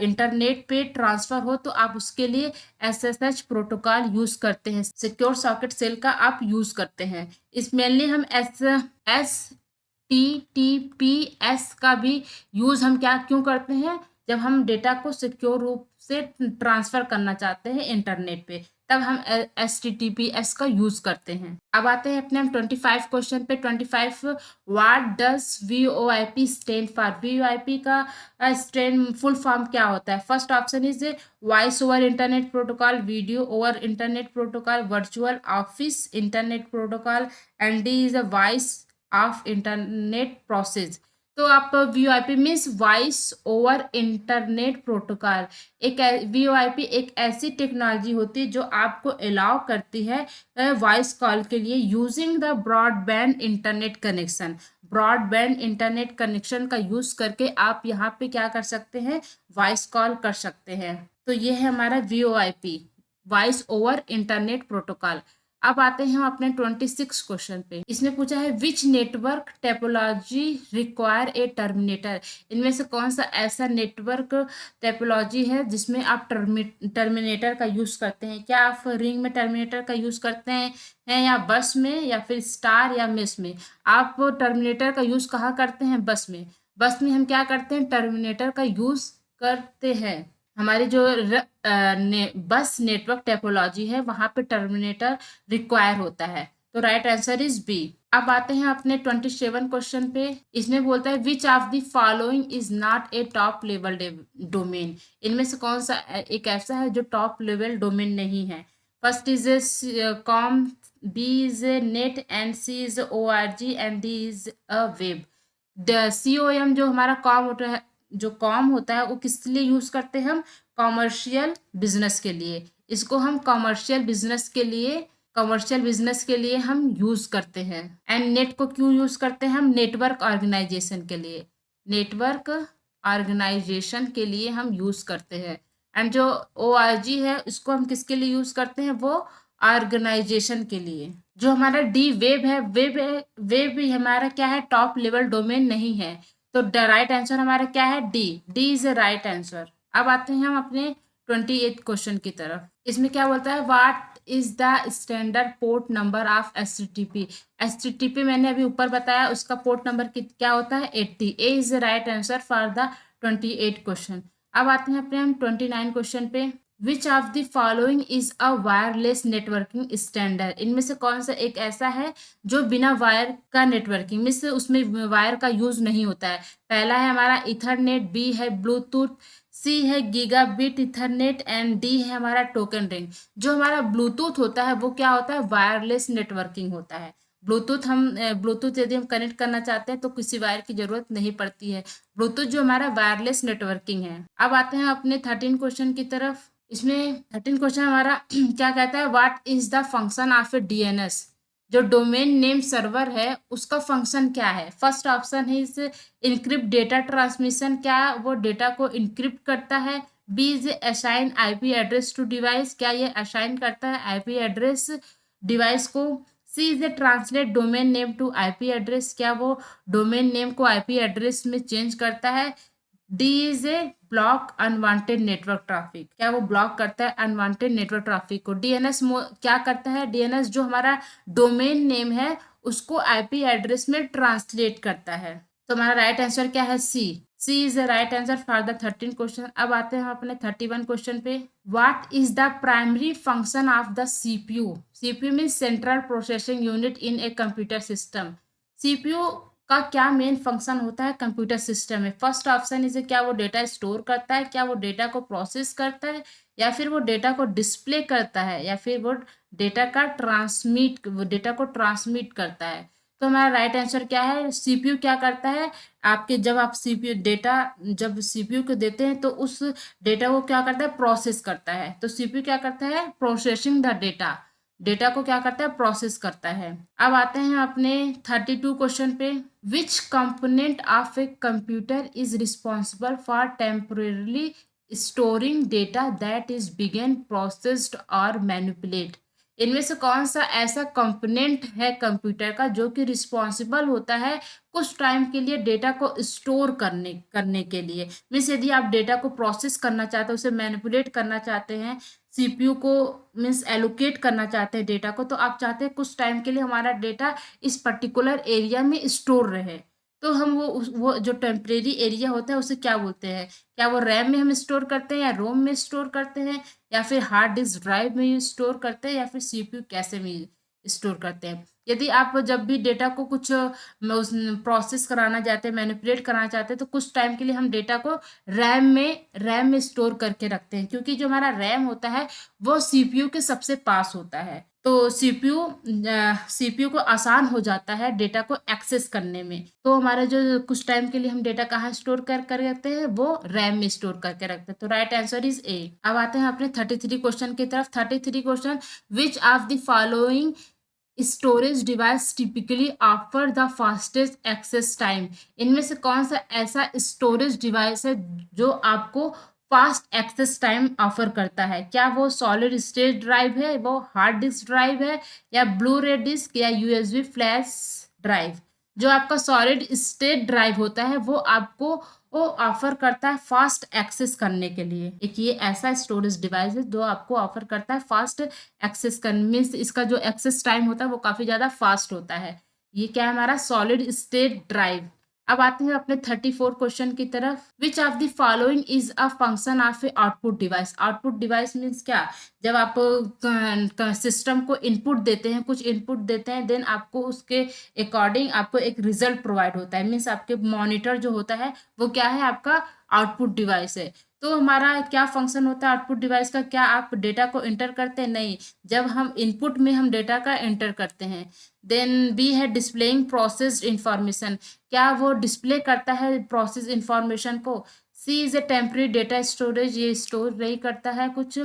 इंटरनेट पे ट्रांसफर हो तो आप उसके लिए SSH प्रोटोकॉल यूज करते हैं, सिक्योर सॉकेट सेल का आप यूज करते हैं। इस मेनली हम HTTPS का भी यूज हम क्या क्यों करते हैं जब हम डेटा को सिक्योर रूप से ट्रांसफर करना चाहते हैं इंटरनेट पे, तब हम HTTPS का यूज करते हैं। अब आते हैं अपने हम 25 क्वेश्चन पे। 25 what does VoIP stand for. VoIP का स्टैंड फुल फॉर्म क्या होता है। First option is voice over internet protocol, video over internet protocol, virtual office internet protocol and D is a voice of internet process. तो आप VoIP means voice over internet protocol. एक VoIP एक ऐसी technology होती है जो आपको allow करती है वॉइस कॉल के लिए using the broadband internet connection. Broadband internet connection का यूज करके आप यहाँ पे क्या कर सकते हैं वॉइस कॉल कर सकते हैं। तो ये है हमारा VoIP voice over internet protocol. अब आते हैं हम अपने 26 क्वेश्चन पे। इसमें पूछा है which network topology require a terminator. इनमें से कौन सा ऐसा नेटवर्क टेपोलॉजी है जिसमें आप टर्मिनेटर का यूज करते हैं। क्या आप रिंग में टर्मिनेटर का यूज करते हैं या बस में या फिर स्टार या मेस में। आप टर्मिनेटर का यूज कहाँ करते हैं बस में। बस में हम क्या करते हैं टर्मिनेटर का यूज करते हैं। हमारी जो बस नेटवर्क टेपोलॉजी है वहां पे टर्मिनेटर रिक्वायर होता है। तो राइट आंसर इज बी। अब आते हैं अपने 27 क्वेश्चन पे। इसमें बोलता है which of the following is not a top level domain. इनमें से कौन सा एक ऐसा है जो टॉप लेवल डोमेन नहीं है। First is com, B is net and C is ORG and D is a web. COM जो हमारा कॉम होता है जो कॉम होता है वो किस लिए यूज करते हैं हम कॉमर्शियल बिजनेस के लिए। इसको हम कॉमर्शियल बिजनेस के लिए हम यूज करते हैं। एंड नेट को क्यों यूज करते हैं हम नेटवर्क ऑर्गेनाइजेशन के लिए। नेटवर्क ऑर्गेनाइजेशन के लिए हम यूज करते हैं। एंड जो ORG है इसको हम किसके लिए यूज करते हैं वो ऑर्गेनाइजेशन के लिए। जो हमारा डी वेब है वेब भी हमारा क्या है टॉप लेवल डोमेन नहीं है। तो द राइट आंसर हमारा क्या है D is the right answer. अब आते हैं हम अपने 28 क्वेश्चन की तरफ। इसमें क्या बोलता है what is the standard port number of HTTP मैंने अभी ऊपर बताया उसका पोर्ट नंबर क्या होता है 80। A is the right answer for the 28 question. अब आते हैं अपने हम 29 क्वेश्चन पे। Which of the following is a wireless networking standard. इनमें से कौन सा एक ऐसा है जो बिना वायर का नेटवर्किंग में से उसमें वायर का यूज नहीं होता है। पहला है हमारा इथरनेट, बी है ब्लूटूथ, सी है गीगाबिट इथरनेट एंड डी है हमारा टोकन रिंग। जो हमारा ब्लूटूथ होता है वो क्या होता है वायरलेस नेटवर्किंग होता है। ब्लूटूथ यदि हम कनेक्ट करना चाहते हैं तो किसी वायर की जरूरत नहीं पड़ती है। ब्लूटूथ जो हमारा वायरलेस नेटवर्किंग है। अब आते हैं अपने 13 क्वेश्चन की तरफ। इसमें 13 क्वेश्चन हमारा क्या कहता है what is the function of A DNS। जो डोमेन नेम सर्वर है उसका फंक्शन क्या है। फर्स्ट ऑप्शन है इस इनक्रिप्ट डेटा ट्रांसमिशन, क्या वो डेटा को इनक्रिप्ट करता है। B is assign IP address to device, क्या ये असाइन करता है IP एड्रेस डिवाइस को। C is translate domain name to IP address, क्या वो डोमेन नेम को IP एड्रेस में चेंज करता है। D is a block unwanted network traffic, क्या वो ब्लॉक करता है अनवांटेड नेटवर्क ट्रैफिक को। DNS क्या करता है DNS जो हमारा डोमेन नेम है उसको IP एड्रेस में ट्रांसलेट करता है। तो हमारा राइट आंसर क्या है C is the right answer for the 13 question. अब आते हैं हम अपने 31 क्वेश्चन पे। What is the primary function of the CPU। CPU means central processing unit in a computer system. CPU का क्या मेन फंक्शन होता है कंप्यूटर सिस्टम में? फर्स्ट ऑप्शन इज क्या वो डेटा स्टोर करता है, क्या वो डेटा को प्रोसेस करता है, या फिर वो डेटा को डिस्प्ले करता है, या फिर वो डेटा को ट्रांसमिट करता है। तो हमारा राइट आंसर क्या है? सीपीयू क्या करता है? आपके जब आप सीपीयू डेटा जब सीपीयू को देते हैं तो उस डेटा को क्या करता है? प्रोसेस करता है। तो सीपीयू क्या करता है? प्रोसेसिंग द डेटा, डेटा को क्या करता है? प्रोसेस करता है। अब आते हैं अपने 32 क्वेश्चन पे। Which component of a computer is responsible for temporarily storing data that is बिगेन प्रोसेस्ड और मैनिपुलेट? इनमें से कौन सा ऐसा कंपोनेंट है कंप्यूटर का जो कि रिस्पॉन्सिबल होता है कुछ टाइम के लिए डेटा को स्टोर करने के लिए? मीन्स यदि आप डेटा को प्रोसेस करना चाहते हैं, उसे मैनिपुलेट करना चाहते हैं, सीपीयू को मीन्स एलोकेट करना चाहते हैं डेटा को, तो आप चाहते हैं कुछ टाइम के लिए हमारा डेटा इस पर्टिकुलर एरिया में स्टोर रहे, तो हम वो जो टेम्परेरी एरिया होता है उसे क्या बोलते हैं? क्या वो रैम में हम स्टोर करते हैं, या रोम में स्टोर करते हैं, या फिर हार्ड डिस्क ड्राइव में स्टोर करते हैं, या फिर सीपीयू कैसे में स्टोर करते हैं? यदि आप जब भी डेटा को कुछ प्रोसेस कराना चाहते हैं, मैनिपुलेट कराना चाहते हैं, तो कुछ टाइम के लिए हम डेटा को रैम में स्टोर करके रखते हैं, क्योंकि जो हमारा रैम होता है वो सीपीयू के सबसे पास होता है। तो सीपीयू को आसान हो जाता है डेटा को एक्सेस करने में। तो हमारा जो कुछ टाइम के लिए हम डेटा कहाँ स्टोर कर रखते हैं? वो रैम में स्टोर करके रखते हैं। तो राइट आंसर इज ए। अब आते हैं अपने 33 क्वेश्चन की तरफ। 33 question, which of the following storage device typically offer the fastest access time? इनमें से कौन सा ऐसा स्टोरेज डिवाइस है जो आपको फास्ट एक्सेस टाइम ऑफर करता है? क्या वो सॉलिड स्टेट ड्राइव है, वो हार्ड डिस्क ड्राइव है, या ब्लू रे डिस्क, या यूएसबी फ्लैश ड्राइव? जो आपका सॉलिड स्टेट ड्राइव होता है वो ऑफर करता है फास्ट एक्सेस करने के लिए। एक ये ऐसा स्टोरेज डिवाइस है जो आपको ऑफर करता है फास्ट एक्सेस करने, मीन्स इसका जो एक्सेस टाइम होता है वो काफी ज्यादा फास्ट होता है। ये क्या है? हमारा सॉलिड स्टेट ड्राइव। अब आते हैं अपने 34 क्वेश्चन की तरफ। विच of the following is a function of A output device? Output device means क्या? जब आप सिस्टम को इनपुट देते हैं, कुछ इनपुट देते हैं, देन आपको उसके अकॉर्डिंग आपको एक रिजल्ट प्रोवाइड होता है। मीन्स आपके मॉनिटर जो होता है वो क्या है? आपका आउटपुट डिवाइस है। तो हमारा क्या फंक्शन होता है आउटपुट डिवाइस का? क्या आप डेटा को एंटर करते हैं? नहीं। जब हम इनपुट में हम डेटा का एंटर करते हैं। देन बी है डिस्प्लेइंग प्रोसेस्ड इंफॉर्मेशन। क्या वो डिस्प्ले करता है प्रोसेस इंफॉर्मेशन को? C is a temporary data storage, ये स्टोर नहीं करता है कुछ।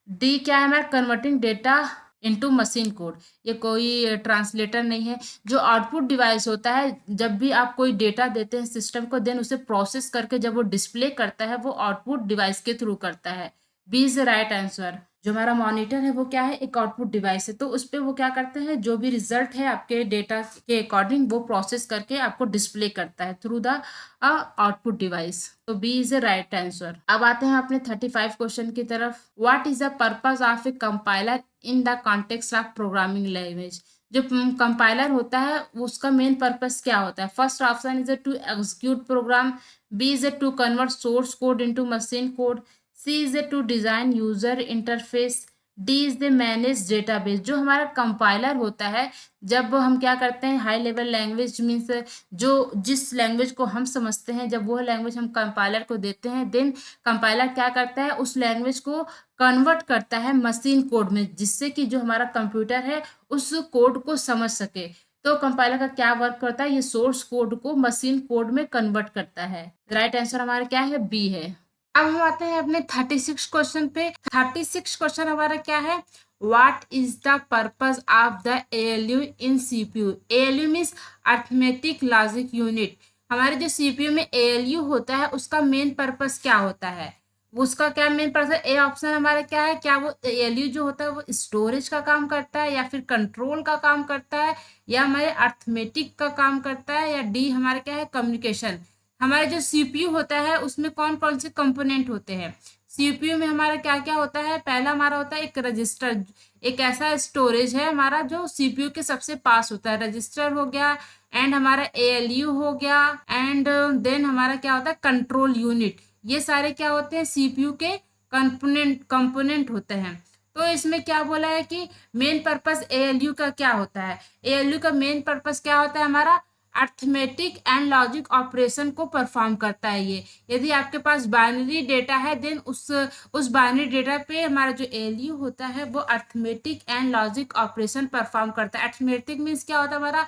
डी क्या है? हमारा converting data into machine code, ये कोई ट्रांसलेटर नहीं है। जो आउटपुट डिवाइस होता है, जब भी आप कोई डेटा देते हैं सिस्टम को, देन उसे प्रोसेस करके जब वो डिस्प्ले करता है वो आउटपुट डिवाइस के थ्रू करता है। B is the right answer. जो हमारा मॉनिटर है वो क्या है? एक आउटपुट डिवाइस है। तो उस पर वो क्या करते हैं? जो भी रिजल्ट है आपके डेटा के अकॉर्डिंग वो प्रोसेस करके आपको डिस्प्ले करता है थ्रू द आउटपुट डिवाइस। तो B is the right answer. अब आते हैं अपने 35 क्वेश्चन की तरफ। What is the purpose of a compiler in the context of programming language? जो कंपाइलर होता है उसका मेन पर्पस क्या होता है? First option is to execute program, B is to convert source code into machine code, C is to design user interface, D is the manage database. जो हमारा compiler होता है, जब हम क्या करते हैं हाई लेवल लैंग्वेज मीन्स जो जिस लैंग्वेज को हम समझते हैं, जब वो लैंग्वेज हम कंपाइलर को देते हैं, देन कंपाइलर क्या करता है? उस लैंग्वेज को कन्वर्ट करता है मशीन कोड में, जिससे कि जो हमारा कंप्यूटर है उस कोड को समझ सके। तो कंपाइलर का क्या वर्क करता है? ये सोर्स कोड को मशीन कोड में कन्वर्ट करता है। राइट आंसर हमारा क्या है? बी है। अब हम आते हैं अपने 36 क्वेश्चन पे। 36 क्वेश्चन हमारा क्या है? What is the purpose of the ALU in CPU? ALU means arithmetic logic unit. हमारे जो सीपीयू में एएलयू होता है उसका मेन पर्पस क्या होता है? उसका क्या मेन पर्पस? ए ऑप्शन हमारा क्या है? क्या वो एएलयू जो होता है वो स्टोरेज का काम करता है, या फिर कंट्रोल का काम करता है, या हमारे अर्थमेटिक का काम करता है, या डी हमारा क्या है? कम्युनिकेशन। हमारे जो सीपीयू होता है उसमें कौन कौन से कंपोनेंट होते हैं? सीपीयू में हमारा क्या क्या होता है? पहला हमारा होता है एक रजिस्टर, एक ऐसा स्टोरेज है हमारा जो सीपीयू के सबसे पास होता है। रजिस्टर हो गया, एंड हमारा एएलयू हो गया, एंड देन हमारा क्या होता है? Control unit. ये सारे क्या होते हैं? सीपीयू के कंपोनेंट होते हैं। तो इसमें क्या बोला है कि मेन पर्पस एएलयू का क्या होता है? एएलयू का मेन पर्पस क्या होता है हमारा? अर्थमेटिक एंड लॉजिक ऑपरेशन को परफॉर्म करता है ये। यदि आपके पास बाइनरी डेटा है देन उस बाइनरी डेटा पे हमारा जो एएलयू होता है वो arithmetic and logic operation perform करता है। अर्थमेटिक मीन्स क्या होता है हमारा,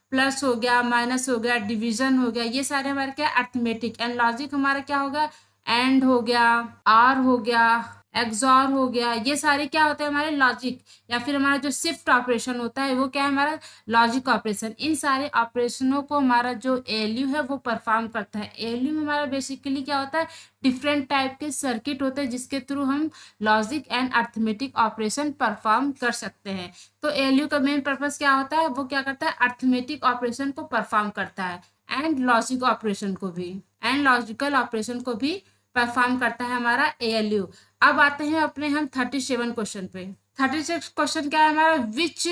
प्लस हो गया, माइनस हो गया, डिवीजन हो गया, ये सारे हमारे क्या अर्थमेटिक। एंड लॉजिक हमारा क्या होगा, एंड हो गया, आर हो गया, एक्सॉर हो गया, ये सारे क्या होते हैं हमारे लॉजिक। या फिर हमारा जो शिफ्ट ऑपरेशन होता है वो क्या है हमारा लॉजिक ऑपरेशन। इन सारे ऑपरेशनों को हमारा जो एएलयू है वो परफॉर्म करता है। एएलयू में हमारा बेसिकली क्या होता है, डिफरेंट टाइप के सर्किट होते हैं जिसके थ्रू हम logic and arithmetic operation perform कर सकते हैं। तो एएलयू का मेन पर्पस क्या होता है, वो क्या करता है अर्थमेटिक ऑपरेशन को परफॉर्म करता है एंड लॉजिक ऑपरेशन को भी, एंड लॉजिकल ऑपरेशन को भी परफॉर्म करता है हमारा एएलयू। अब आते हैं अपने हम 37 क्वेश्चन पे। 36 क्वेश्चन क्या है हमारा, which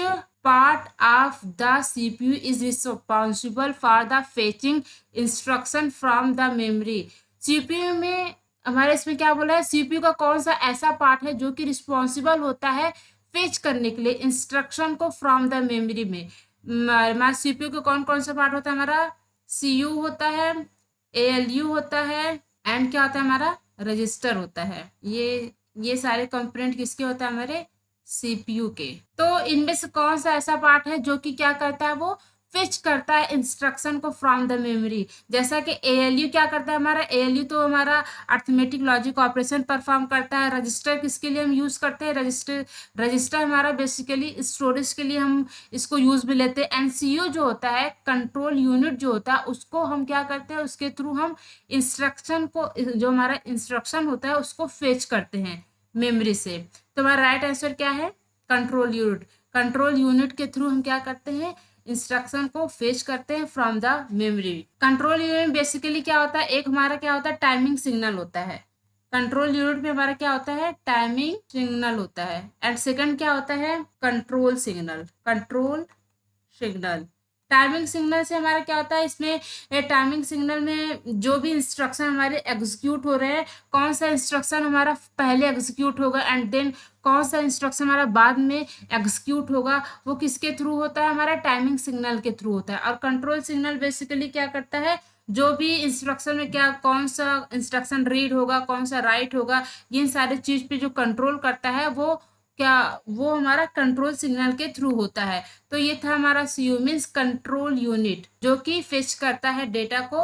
part of the CPU is responsible for the fetching instruction from the memory. CPU में हमारे इसमें क्या बोला है, सीपीयू का कौन सा ऐसा पार्ट है जो कि रिस्पॉन्सिबल होता है फेच करने के लिए इंस्ट्रक्शन को फ्रॉम द मेमोरी में। हमारा सीपीयू का कौन कौन सा पार्ट होता है, हमारा सीयू होता है, एएलयू होता है, एंड क्या होता है हमारा रजिस्टर होता है। ये सारे कंपोनेंट किसके होता है, हमारे सीपीयू के। तो इनमें से कौन सा ऐसा पार्ट है जो कि क्या करता है, वो फेच करता है इंस्ट्रक्शन को फ्रॉम द मेमोरी। जैसा कि एएलयू क्या करता है, हमारा एएलयू तो हमारा अर्थमेटिक लॉजिक ऑपरेशन परफॉर्म करता है। रजिस्टर किसके लिए हम यूज करते हैं, रजिस्टर हमारा बेसिकली स्टोरेज के लिए हम इसको यूज भी लेते हैं। एंड सीयू जो होता है कंट्रोल यूनिट जो होता है उसको हम क्या करते हैं, उसके थ्रू हम इंस्ट्रक्शन को, जो हमारा इंस्ट्रक्शन होता है उसको फेच करते हैं मेमोरी से। तो हमारा राइट आंसर क्या है, कंट्रोल यूनिट। कंट्रोल यूनिट के थ्रू हम क्या करते हैं, इंस्ट्रक्शन को फेच करते हैं from the memory. Control unit basically क्या होता है, एक हमारा क्या होता है टाइमिंग सिग्नल होता है। कंट्रोल यूनिट में हमारा क्या होता है, टाइमिंग सिग्नल होता है। एंड सेकंड क्या होता है, control signal. Control signal, timing signal से हमारा क्या होता है, इसमें टाइमिंग सिग्नल में जो भी इंस्ट्रक्शन हमारे एग्जीक्यूट हो रहे हैं, कौन सा इंस्ट्रक्शन हमारा पहले एग्जीक्यूट होगा एंड देन कौन सा इंस्ट्रक्शन हमारा बाद में एग्जीक्यूट होगा, वो किसके थ्रू होता है, हमारा टाइमिंग सिग्नल के थ्रू होता है। और कंट्रोल सिग्नल बेसिकली क्या करता है, जो भी इंस्ट्रक्शन में क्या कौन सा इंस्ट्रक्शन रीड होगा, कौन सा राइट होगा, ये सारे चीज पे जो कंट्रोल करता है वो हमारा कंट्रोल सिग्नल के थ्रू होता है। तो ये था हमारा सीयू मीन्स कंट्रोल यूनिट, जो कि फेच करता है डेटा को,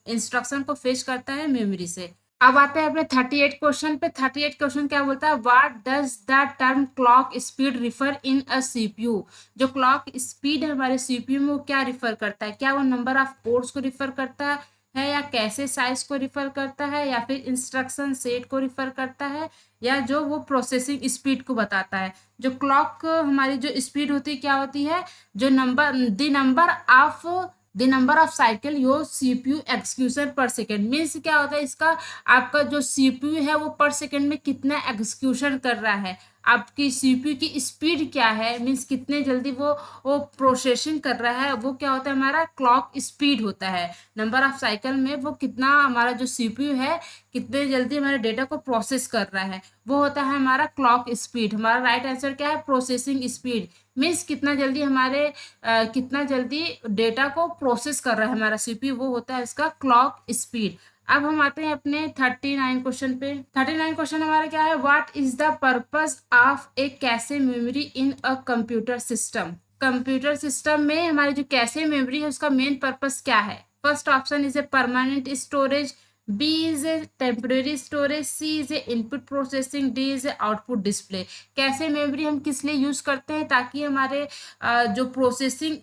इंस्ट्रक्शन को फेच करता है मेमोरी से। अब आते हैं अपने 38 क्वेश्चन पे। 38 क्वेश्चन क्या बोलता है, what does the term clock speed refer in a CPU. जो क्लॉक स्पीड है हमारे सीपीयू में वो क्या रिफर करता है, क्या वो नंबर ऑफ कोर्स को रिफर करता है या कैसे साइज को रिफर करता है या फिर इंस्ट्रक्शन सेट को रिफर करता है या जो वो प्रोसेसिंग स्पीड को बताता है। जो क्लॉक हमारी जो स्पीड होती है क्या होती है, जो the number of cycle your CPU execution पर सेकेंड। मीन्स क्या होता है इसका, आपका जो सीपीयू है वो पर सेकेंड में कितना एग्जीक्यूशन कर रहा है, आपकी सीपीयू की स्पीड क्या है, मीन्स कितने जल्दी वो प्रोसेसिंग कर रहा है, वो क्या होता है हमारा क्लॉक स्पीड होता है। नंबर ऑफ साइकिल में वो कितना हमारा जो सीपीयू है कितने जल्दी हमारे डेटा को प्रोसेस कर रहा है, वो होता है हमारा क्लॉक स्पीड। हमारा राइट आंसर क्या है, प्रोसेसिंग स्पीड। मीन्स कितना जल्दी डेटा को प्रोसेस कर रहा है हमारा सीपीयू, वो होता है इसका क्लॉक स्पीड। अब हम आते हैं अपने 39 क्वेश्चन पे। 39 क्वेश्चन हमारा क्या है, what is the purpose of A cache memory in a computer system. Computer system में हमारी जो कैशे मेमोरी है उसका मेन पर्पस क्या है। First option is a permanent storage, B is a temporary storage, C is a input processing, D is a output display। कैसे memory हम किस लिए यूज करते हैं, ताकि हमारे जो प्रोसेसिंग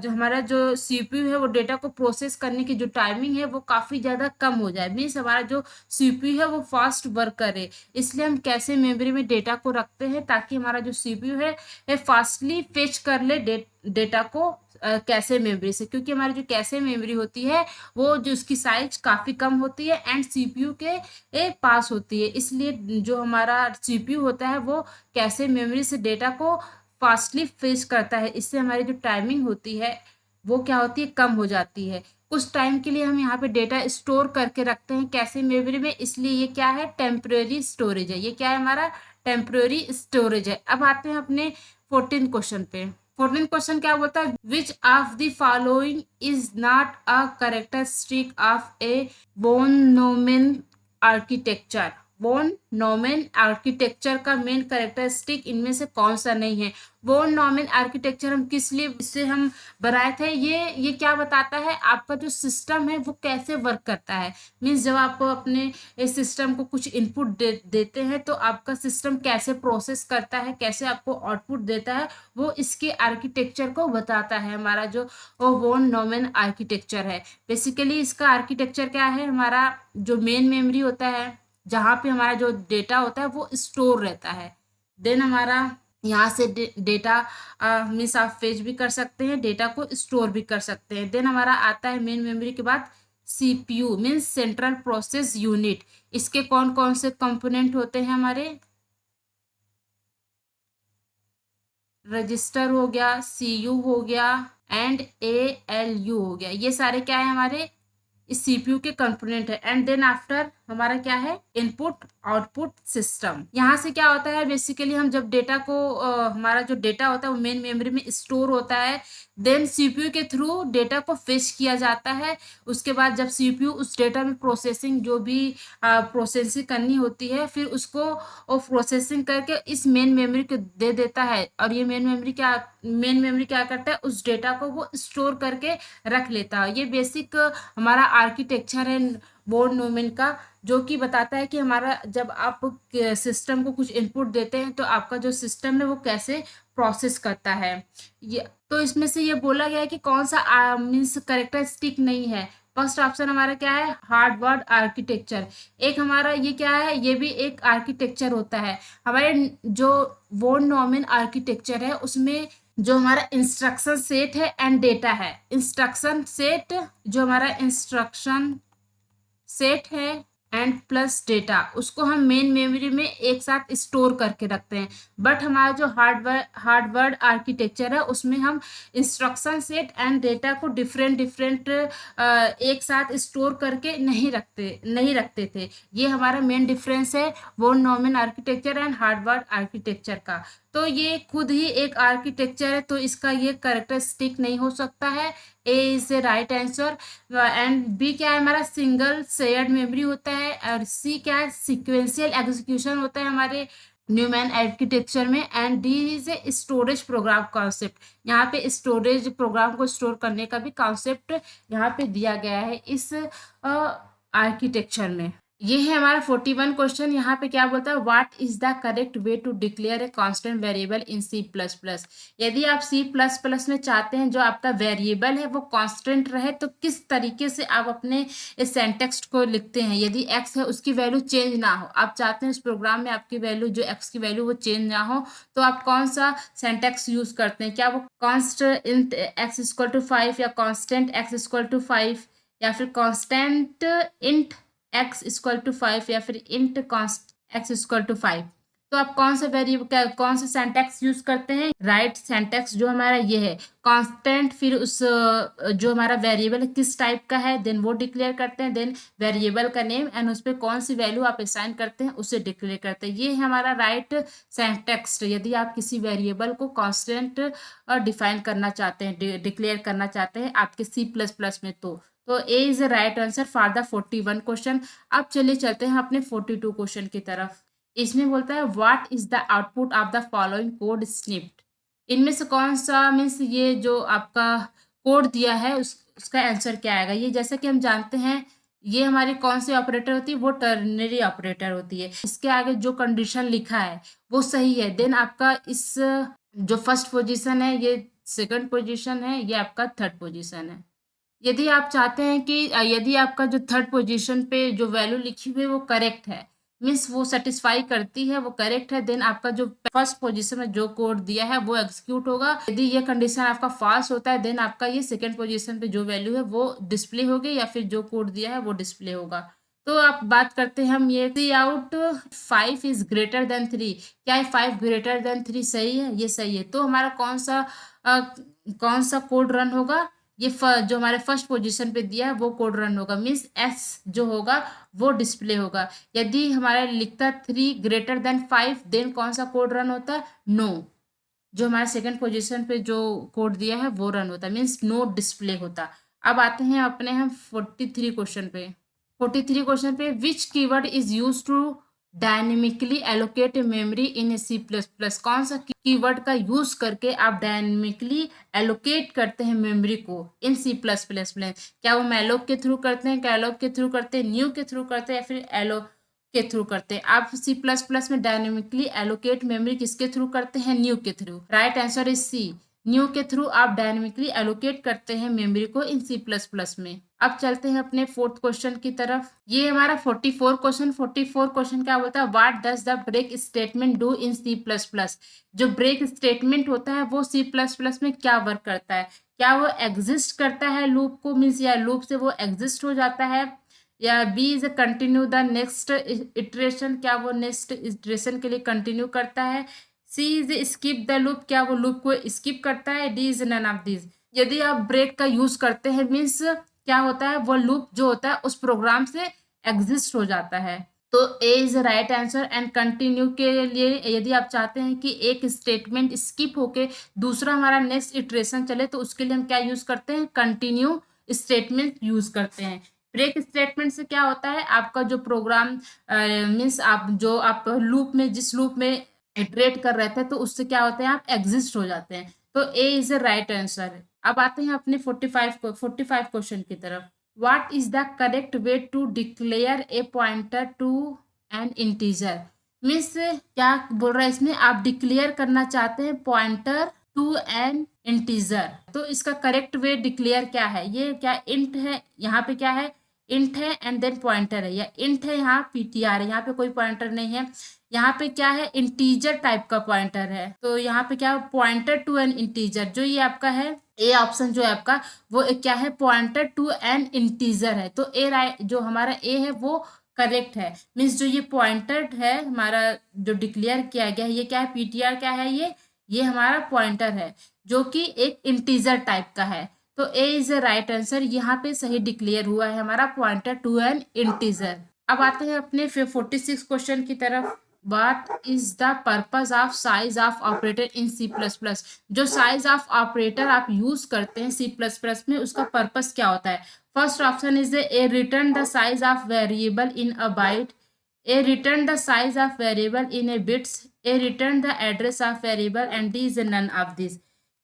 जो हमारा जो सीपीयू है वो डेटा को प्रोसेस करने की जो टाइमिंग है वो काफी ज्यादा कम हो जाए, मीन्स हमारा जो सीपीयू है वो फास्ट वर्क करे। इसलिए हम कैसे मेमोरी में डेटा को रखते हैं ताकि हमारा जो सीपीयू है फास्टली फेच कर ले डेटा को कैसे मेमोरी से। क्योंकि हमारी जो कैसे मेमोरी होती है वो जो उसकी साइज काफी कम होती है एंड सीपीयू के पास होती है, इसलिए जो हमारा सीपीयू होता है वो कैसे मेमोरी से डेटा को फास्टली फेच करता है। इससे हमारी जो टाइमिंग होती है वो क्या होती है, कम हो जाती है। कुछ टाइम के लिए हम यहाँ पे डेटा स्टोर करके रखते हैं कैसे मेमोरी में, इसलिए ये क्या है, टेम्परेरी स्टोरेज है। ये क्या है, हमारा टेम्परेरी स्टोरेज है। अब आते हैं अपने 14 क्वेश्चन पे। 14 क्वेश्चन क्या बोलता है, which of the following is not a characteristic of A bone नोमेन architecture. Bone नोमेन architecture का मेन कैरेक्टरिस्टिक इनमें से कौन सा नहीं है। बोन नोमेन आर्किटेक्चर हम किस लिए इससे हम बनाए थे, ये क्या बताता है, आपका जो सिस्टम है वो कैसे वर्क करता है। मीन्स जब आप अपने इस सिस्टम को कुछ इनपुट देते हैं तो आपका सिस्टम कैसे प्रोसेस करता है, कैसे आपको आउटपुट देता है, वो इसके आर्किटेक्चर को बताता है। हमारा जो बोन नोमेन आर्किटेक्चर है, बेसिकली इसका आर्किटेक्चर क्या है, हमारा जो मेन मेमोरी होता है जहाँ पे हमारा जो डेटा होता है वो स्टोर रहता है। देन हमारा यहाँ से डेटा मीन्स आप फेच भी कर सकते हैं, डेटा को स्टोर भी कर सकते हैं। देन हमारा आता है मेन मेमोरी के बाद CPU means central process unit. इसके कौन कौन से कंपोनेंट होते हैं, हमारे रजिस्टर हो गया, सीयू हो गया एंड एएलयू हो गया। ये सारे क्या है, हमारे इस सीपीयू के कंपोनेंट है। एंड देन आफ्टर हमारा क्या है, इनपुट आउटपुट सिस्टम। यहाँ से क्या होता है, बेसिकली हम जब डेटा को हमारा जो डेटा होता है वो मेन मेमोरी में स्टोर होता है। देन सीपीयू के थ्रू डेटा को फेच किया जाता है। उसके बाद जब सीपीयू उस डेटा में प्रोसेसिंग जो भी प्रोसेसिंग करनी होती है, फिर उसको वो प्रोसेसिंग करके इस मेन मेमोरी को दे देता है। और ये मेन मेमोरी क्या करता है, उस डेटा को वो स्टोर करके रख लेता है। ये बेसिक हमारा आर्किटेक्चर है बोर्ड नोमेन का, जो कि बताता है कि हमारा जब आप सिस्टम को कुछ इनपुट देते हैं तो आपका जो सिस्टम है वो कैसे प्रोसेस करता है। ये तो इसमें से ये बोला गया है कि कौन सा मीन्स करेक्टरिस्टिक नहीं है। फर्स्ट ऑप्शन हमारा क्या है, हार्डवर्ड आर्किटेक्चर। एक हमारा ये क्या है, ये भी एक आर्किटेक्चर होता है। हमारे जो बोर्ड नॉर्मल आर्किटेक्चर है उसमें जो हमारा इंस्ट्रक्शन सेट है एंड डेटा है, इंस्ट्रक्शन सेट जो हमारा इंस्ट्रक्शन सेट है एंड प्लस डेटा, उसको हम मेन मेमोरी में एक साथ स्टोर करके रखते हैं। बट हमारा जो हार्डवर्ड आर्किटेक्चर है उसमें हम इंस्ट्रक्शन सेट एंड डेटा को डिफरेंट डिफरेंट एक साथ स्टोर करके नहीं रखते थे। ये हमारा मेन डिफरेंस है born Norman architecture and Harvard architecture का। तो ये खुद ही एक आर्किटेक्चर है, तो इसका ये कैरेक्टरिस्टिक नहीं हो सकता है। A is a right answer. And B क्या है, हमारा सिंगल शेयर्ड मेमोरी होता है। और सी क्या है, सीक्वेंशियल एग्जीक्यूशन होता है हमारे न्यूमैन आर्किटेक्चर में। And D is a storage programme concept. यहाँ पे स्टोरेज प्रोग्राम को स्टोर करने का भी कॉन्सेप्ट यहाँ पे दिया गया है इस आर्किटेक्चर में। ये है हमारा 41 क्वेश्चन। यहाँ पे क्या बोलता है, what is the correct way to declare a constant variable in C plus plus. यदि आप सी प्लस प्लस में चाहते हैं जो आपका वेरिएबल है वो कांस्टेंट रहे, तो किस तरीके से आप अपने इस सेंटेक्स को लिखते हैं। यदि एक्स है उसकी वैल्यू चेंज ना हो, आप चाहते हैं इस प्रोग्राम में आपकी वैल्यू जो एक्स की वैल्यू वो चेंज ना हो, तो आप कौन सा सेंटेक्स यूज करते हैं। क्या वो constant int x equal to 5 या कांस्टेंट एक्स इक्वल टू 5 या फिर constant int x equal to 5 या फिर int const x equal to 5। तो आप कौन सा वेरिएबल कौन सा सेंटेक्स यूज करते हैं, राइट सेंटेक्स जो हमारा ये है कांस्टेंट, फिर उस जो हमारा वेरिएबल किस टाइप का है देन वो डिक्लेयर करते हैं, देन वेरिएबल का नेम एंड उस पर कौन सी वैल्यू आप असाइन करते हैं उसे डिक्लेयर करते हैं। ये है हमारा राइट सेंटेक्स यदि आप किसी वेरिएबल को कांस्टेंट डिफाइन करना चाहते हैं, डिक्लेयर करना चाहते हैं आपके सी प्लस प्लस में। तो A is the right answer for the 41 question. अब चलिए चलते हैं अपने 42 क्वेश्चन की तरफ। इसमें बोलता है what is the output of the following code snippet. इनमें से कौन सा मीन्स ये जो आपका कोड दिया है उसका आंसर क्या आएगा। ये जैसा कि हम जानते हैं ये हमारी कौन सी ऑपरेटर होती है, वो टर्नरी ऑपरेटर होती है। इसके आगे जो कंडीशन लिखा है वो सही है, देन आपका इस जो फर्स्ट पोजीशन है ये सेकंड पोजीशन है, ये आपका थर्ड पोजीशन है। यदि आप चाहते हैं कि यदि आपका जो थर्ड पोजीशन पे जो वैल्यू लिखी हुई है वो करेक्ट है, मीन्स वो सेटिस्फाई करती है, वो करेक्ट है, देन आपका जो फर्स्ट पोजीशन में जो कोड दिया है वो एग्जीक्यूट होगा। यदि ये कंडीशन आपका फॉल्स होता है देन आपका ये सेकंड पोजीशन पे जो वैल्यू है वो डिस्प्ले होगी या फिर जो कोड दिया है वो डिस्प्ले होगा। तो आप बात करते हैं हम ये सी आउट 5 इज ग्रेटर देन 3। क्या है 5 ग्रेटर देन 3 सही है, ये सही है। तो हमारा कौन सा कोड रन होगा, ये जो हमारे फर्स्ट पोजीशन पे दिया है वो कोड रन होगा, मीन्स एस जो होगा वो डिस्प्ले होगा। यदि हमारा लिखता 3 ग्रेटर देन 5 देन कौन सा कोड रन होता है, नो। जो हमारा सेकंड पोजीशन पे जो कोड दिया है वो रन होता है, मीन्स नो डिस्प्ले होता। अब आते हैं अपने हम 43 क्वेश्चन पे। 43 क्वेश्चन पे which keyword is use to dynamically allocate memory in C plus plus. कौन सा कीवर्ड का यूज करके आप डायनेमिकली एलोकेट करते हैं मेमोरी को इन सी प्लस प्लस प्लस। क्या वो मैलोक के थ्रू करते हैं, कैलोक के थ्रू करते हैं, न्यू के थ्रू करते हैं, या फिर एलो के थ्रू करते हैं। आप सी प्लस प्लस में डायनेमिकली एलोकेट मेमोरी किसके थ्रू करते हैं, न्यू के through. Right answer is C, new के थ्रू आप डायनेमिकली एलोकेट करते हैं मेमोरी को इन सी प्लस प्लस में। अब चलते हैं अपने फोर्थ क्वेश्चन की तरफ। ये हमारा 44 क्वेश्चन। 44 क्वेश्चन क्या बोलता है, what does the break statement do in C plus plus. जो ब्रेक स्टेटमेंट होता है वो सी प्लस प्लस में क्या वर्क करता है। क्या वो एग्जिस्ट करता है लूप को, मीन्स या लूप से वो एग्जिस्ट हो जाता है, या B is continue the next iteration, क्या वो नेक्स्ट इटरेशन के लिए कंटिन्यू करता है। C is skip the loop, क्या वो लूप को स्किप करता है। D is none of this. यदि आप ब्रेक का यूज करते हैं मीन्स क्या होता है, वो लूप जो होता है उस प्रोग्राम से एग्जिस्ट हो जाता है। तो A is right answer. And continue के लिए यदि आप चाहते हैं कि एक स्टेटमेंट स्किप होके दूसरा हमारा नेक्स्ट इटरेशन चले तो उसके लिए हम क्या यूज करते हैं, कंटिन्यू स्टेटमेंट यूज करते हैं। ब्रेक स्टेटमेंट से क्या होता है, आपका जो प्रोग्राम मीन्स आप लूप में जिस लूप में इटरेट कर रहे थे तो उससे क्या होता है, आप एग्जिस्ट हो जाते हैं। तो A is the right answer. अब आते हैं अपने 45 क्वेश्चन की तरफ। What is the correct way to declare a pointer to an integer. Means क्या बोल रहा है इसमें, आप डिक्लेयर करना चाहते हैं पॉइंटर टू एन इंटीजर। तो इसका करेक्ट वे डिक्लेयर क्या है, ये क्या इंट है, यहाँ पे क्या है इंट है एंड देन पॉइंटर है, या इंट है यहाँ पीटीआर है, यहाँ पे कोई पॉइंटर नहीं है। यहाँ पे क्या है, इंटीजर टाइप का पॉइंटर है। तो यहाँ पे क्या पॉइंटर टू एन इंटीजर, जो ये आपका है ए ऑप्शन जो है आपका वो क्या है, पॉइंटर टू एन इंटीजर है। तो ए राइट जो हमारा ए है वो करेक्ट है। मीन्स जो ये पॉइंटर है हमारा जो डिक्लेयर किया गया है, ये क्या है पीटीआर क्या है, ये हमारा पॉइंटर है जो कि एक इंटीजर टाइप का है। तो A is the right answer. यहाँ पे सही डिक्लेयर हुआ है हमारा पॉइंटर टू एन इंटीजर। अब आते हैं अपने 46 क्वेश्चन की तरफ। What is the purpose of size of operator in C plus plus. जो साइज ऑफ ऑपरेटर आप यूज करते हैं सी प्लस प्लस में उसका पर्पस क्या होता है। First option is a return the size of variable in a byte, a return the size of variable in a bits, a return the address of variable, and D is none of this.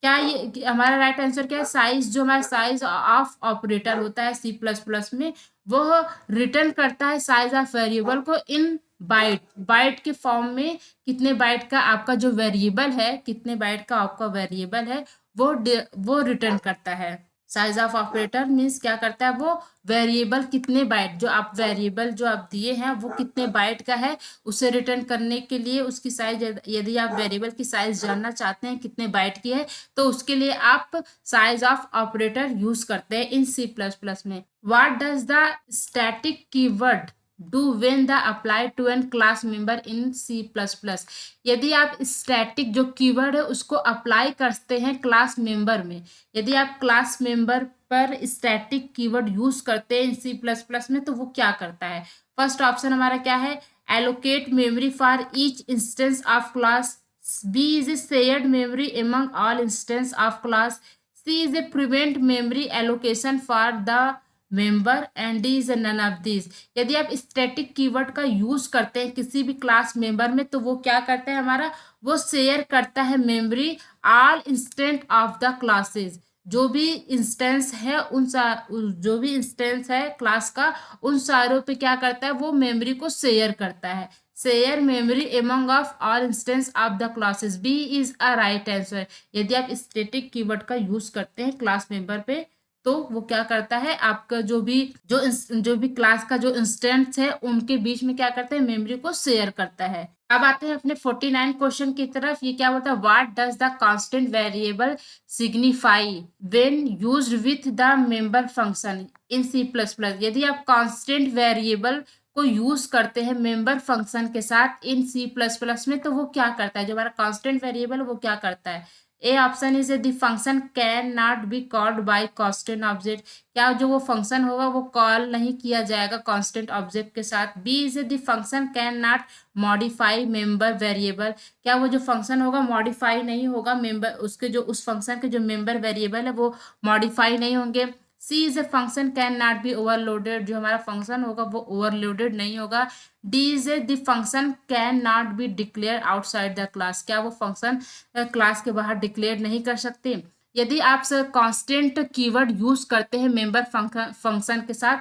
क्या ये हमारा right answer क्या है, size जो हमारा size of operator होता है सी plus plus में वो रिटर्न करता है साइज ऑफ वेरिएबल को इन बाइट, बाइट के फॉर्म में कितने बाइट का आपका जो वेरिएबल है, कितने बाइट का आपका वेरिएबल है वो रिटर्न करता है। साइज ऑफ ऑपरेटर मीन्स क्या करता है, वो वेरिएबल कितने बाइट जो आप वेरिएबल जो आप दिए हैं वो कितने बाइट का है उसे रिटर्न करने के लिए उसकी साइज, यदि आप वेरिएबल की साइज जानना चाहते हैं कितने बाइट की है तो उसके लिए आप साइज ऑफ ऑपरेटर यूज करते हैं इन सी प्लस प्लस में। What does the static keyword do when the apply to an class member in C plus plus. यदि आप स्टैटिक जो कीवर्ड है उसको अप्लाई करते हैं क्लास मेंबर में, यदि आप क्लास मेंबर पर स्टैटिक कीवर्ड यूज करते हैं सी प्लस प्लस में तो वो क्या करता है। फर्स्ट ऑप्शन हमारा क्या है, allocate memory for each instance of class, B is a shared memory among all instance of class, C is a prevent memory allocation for the member, and D is none of this. यदि आप static keyword का use करते हैं किसी भी class member में तो वो क्या करता है हमारा, वो शेयर करता है memory all instant of the classes, जो भी इंस्टेंस है जो भी इंस्टेंस है क्लास का उन सारों पे क्या करता है वो मेमोरी को शेयर करता है। Share memory among of all instance of the classes, B is a right answer. यदि आप स्टैटिक कीवर्ड का यूज करते हैं क्लास मेंबर पे तो वो क्या करता है, आपका जो भी क्लास का जो इंस्टेंस है उनके बीच में क्या करता है मेमोरी को शेयर करता है। अब आते हैं अपने 49 क्वेश्चन की तरफ। ये क्या बोलता है, what does the constant variable signify when used with the member function in C plus plus. यदि आप कांस्टेंट वेरिएबल को यूज करते हैं मेंबर फंक्शन के साथ इन सी प्लस प्लस में तो वो क्या करता है, जो हमारा कांस्टेंट वेरिएबल वो क्या करता है। A option is the function can not be called by constant object, क्या जो वो फंक्शन होगा वो कॉल नहीं किया जाएगा कांस्टेंट ऑब्जेक्ट के साथ। B is the function can not modify member variable, क्या वो जो फंक्शन होगा मॉडिफाई नहीं होगा, मेंबर उसके जो उस फंक्शन के जो मेंबर वेरिएबल है वो मॉडिफाई नहीं होंगे। C is a function can not be overloaded, जो हमारा फंक्शन होगा वो ओवरलोडेड नहीं होगा। D is a the function can not be declare outside the class, क्या वो फंक्शन क्लास के बाहर डिक्लेयर नहीं कर सकते। यदि आप कांस्टेंट कीवर्ड यूज करते हैं मेंबर फंक्शन के साथ,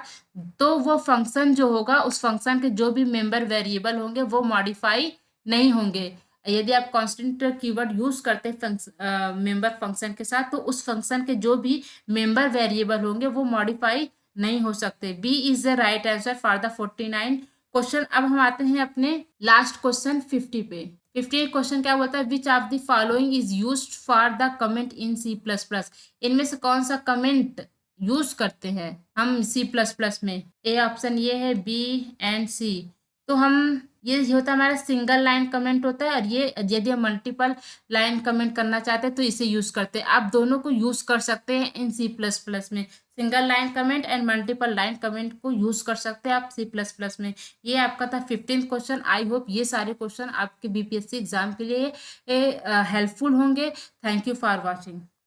तो वो फंक्शन जो होगा उस फंक्शन के जो भी मेंबर वेरिएबल होंगे वो मॉडिफाई नहीं होंगे। यदि आप कांस्टेंट कीवर्ड यूज करते हैं मेंबर फंक्शन के साथ, तो उस फंक्शन के जो भी मेंबर वेरिएबल होंगे वो मॉडिफाई नहीं हो सकते। B is the right answer for the 49 question. अब हम आते हैं अपने लास्ट क्वेश्चन 50 पे। 50 क्वेश्चन क्या बोलता है, which of the following is used for the comment in C plus plus, इनमें से कौन सा कमेंट यूज करते हैं हम सी प्लस प्लस में। ए ऑप्शन ये है, बी एंड सी। तो हम ये होता है हमारा सिंगल लाइन कमेंट होता है, और ये यदि हम मल्टीपल लाइन कमेंट करना चाहते हैं तो इसे यूज करते हैं। आप दोनों को यूज कर सकते हैं इन सी प्लस प्लस में, single line comment and multiple line comment को यूज कर सकते हैं आप सी प्लस प्लस में। ये आपका था 15 क्वेश्चन। आई होप ये सारे क्वेश्चन आपके बीपीएससी एग्जाम के लिए हेल्पफुल होंगे। Thank you for watching.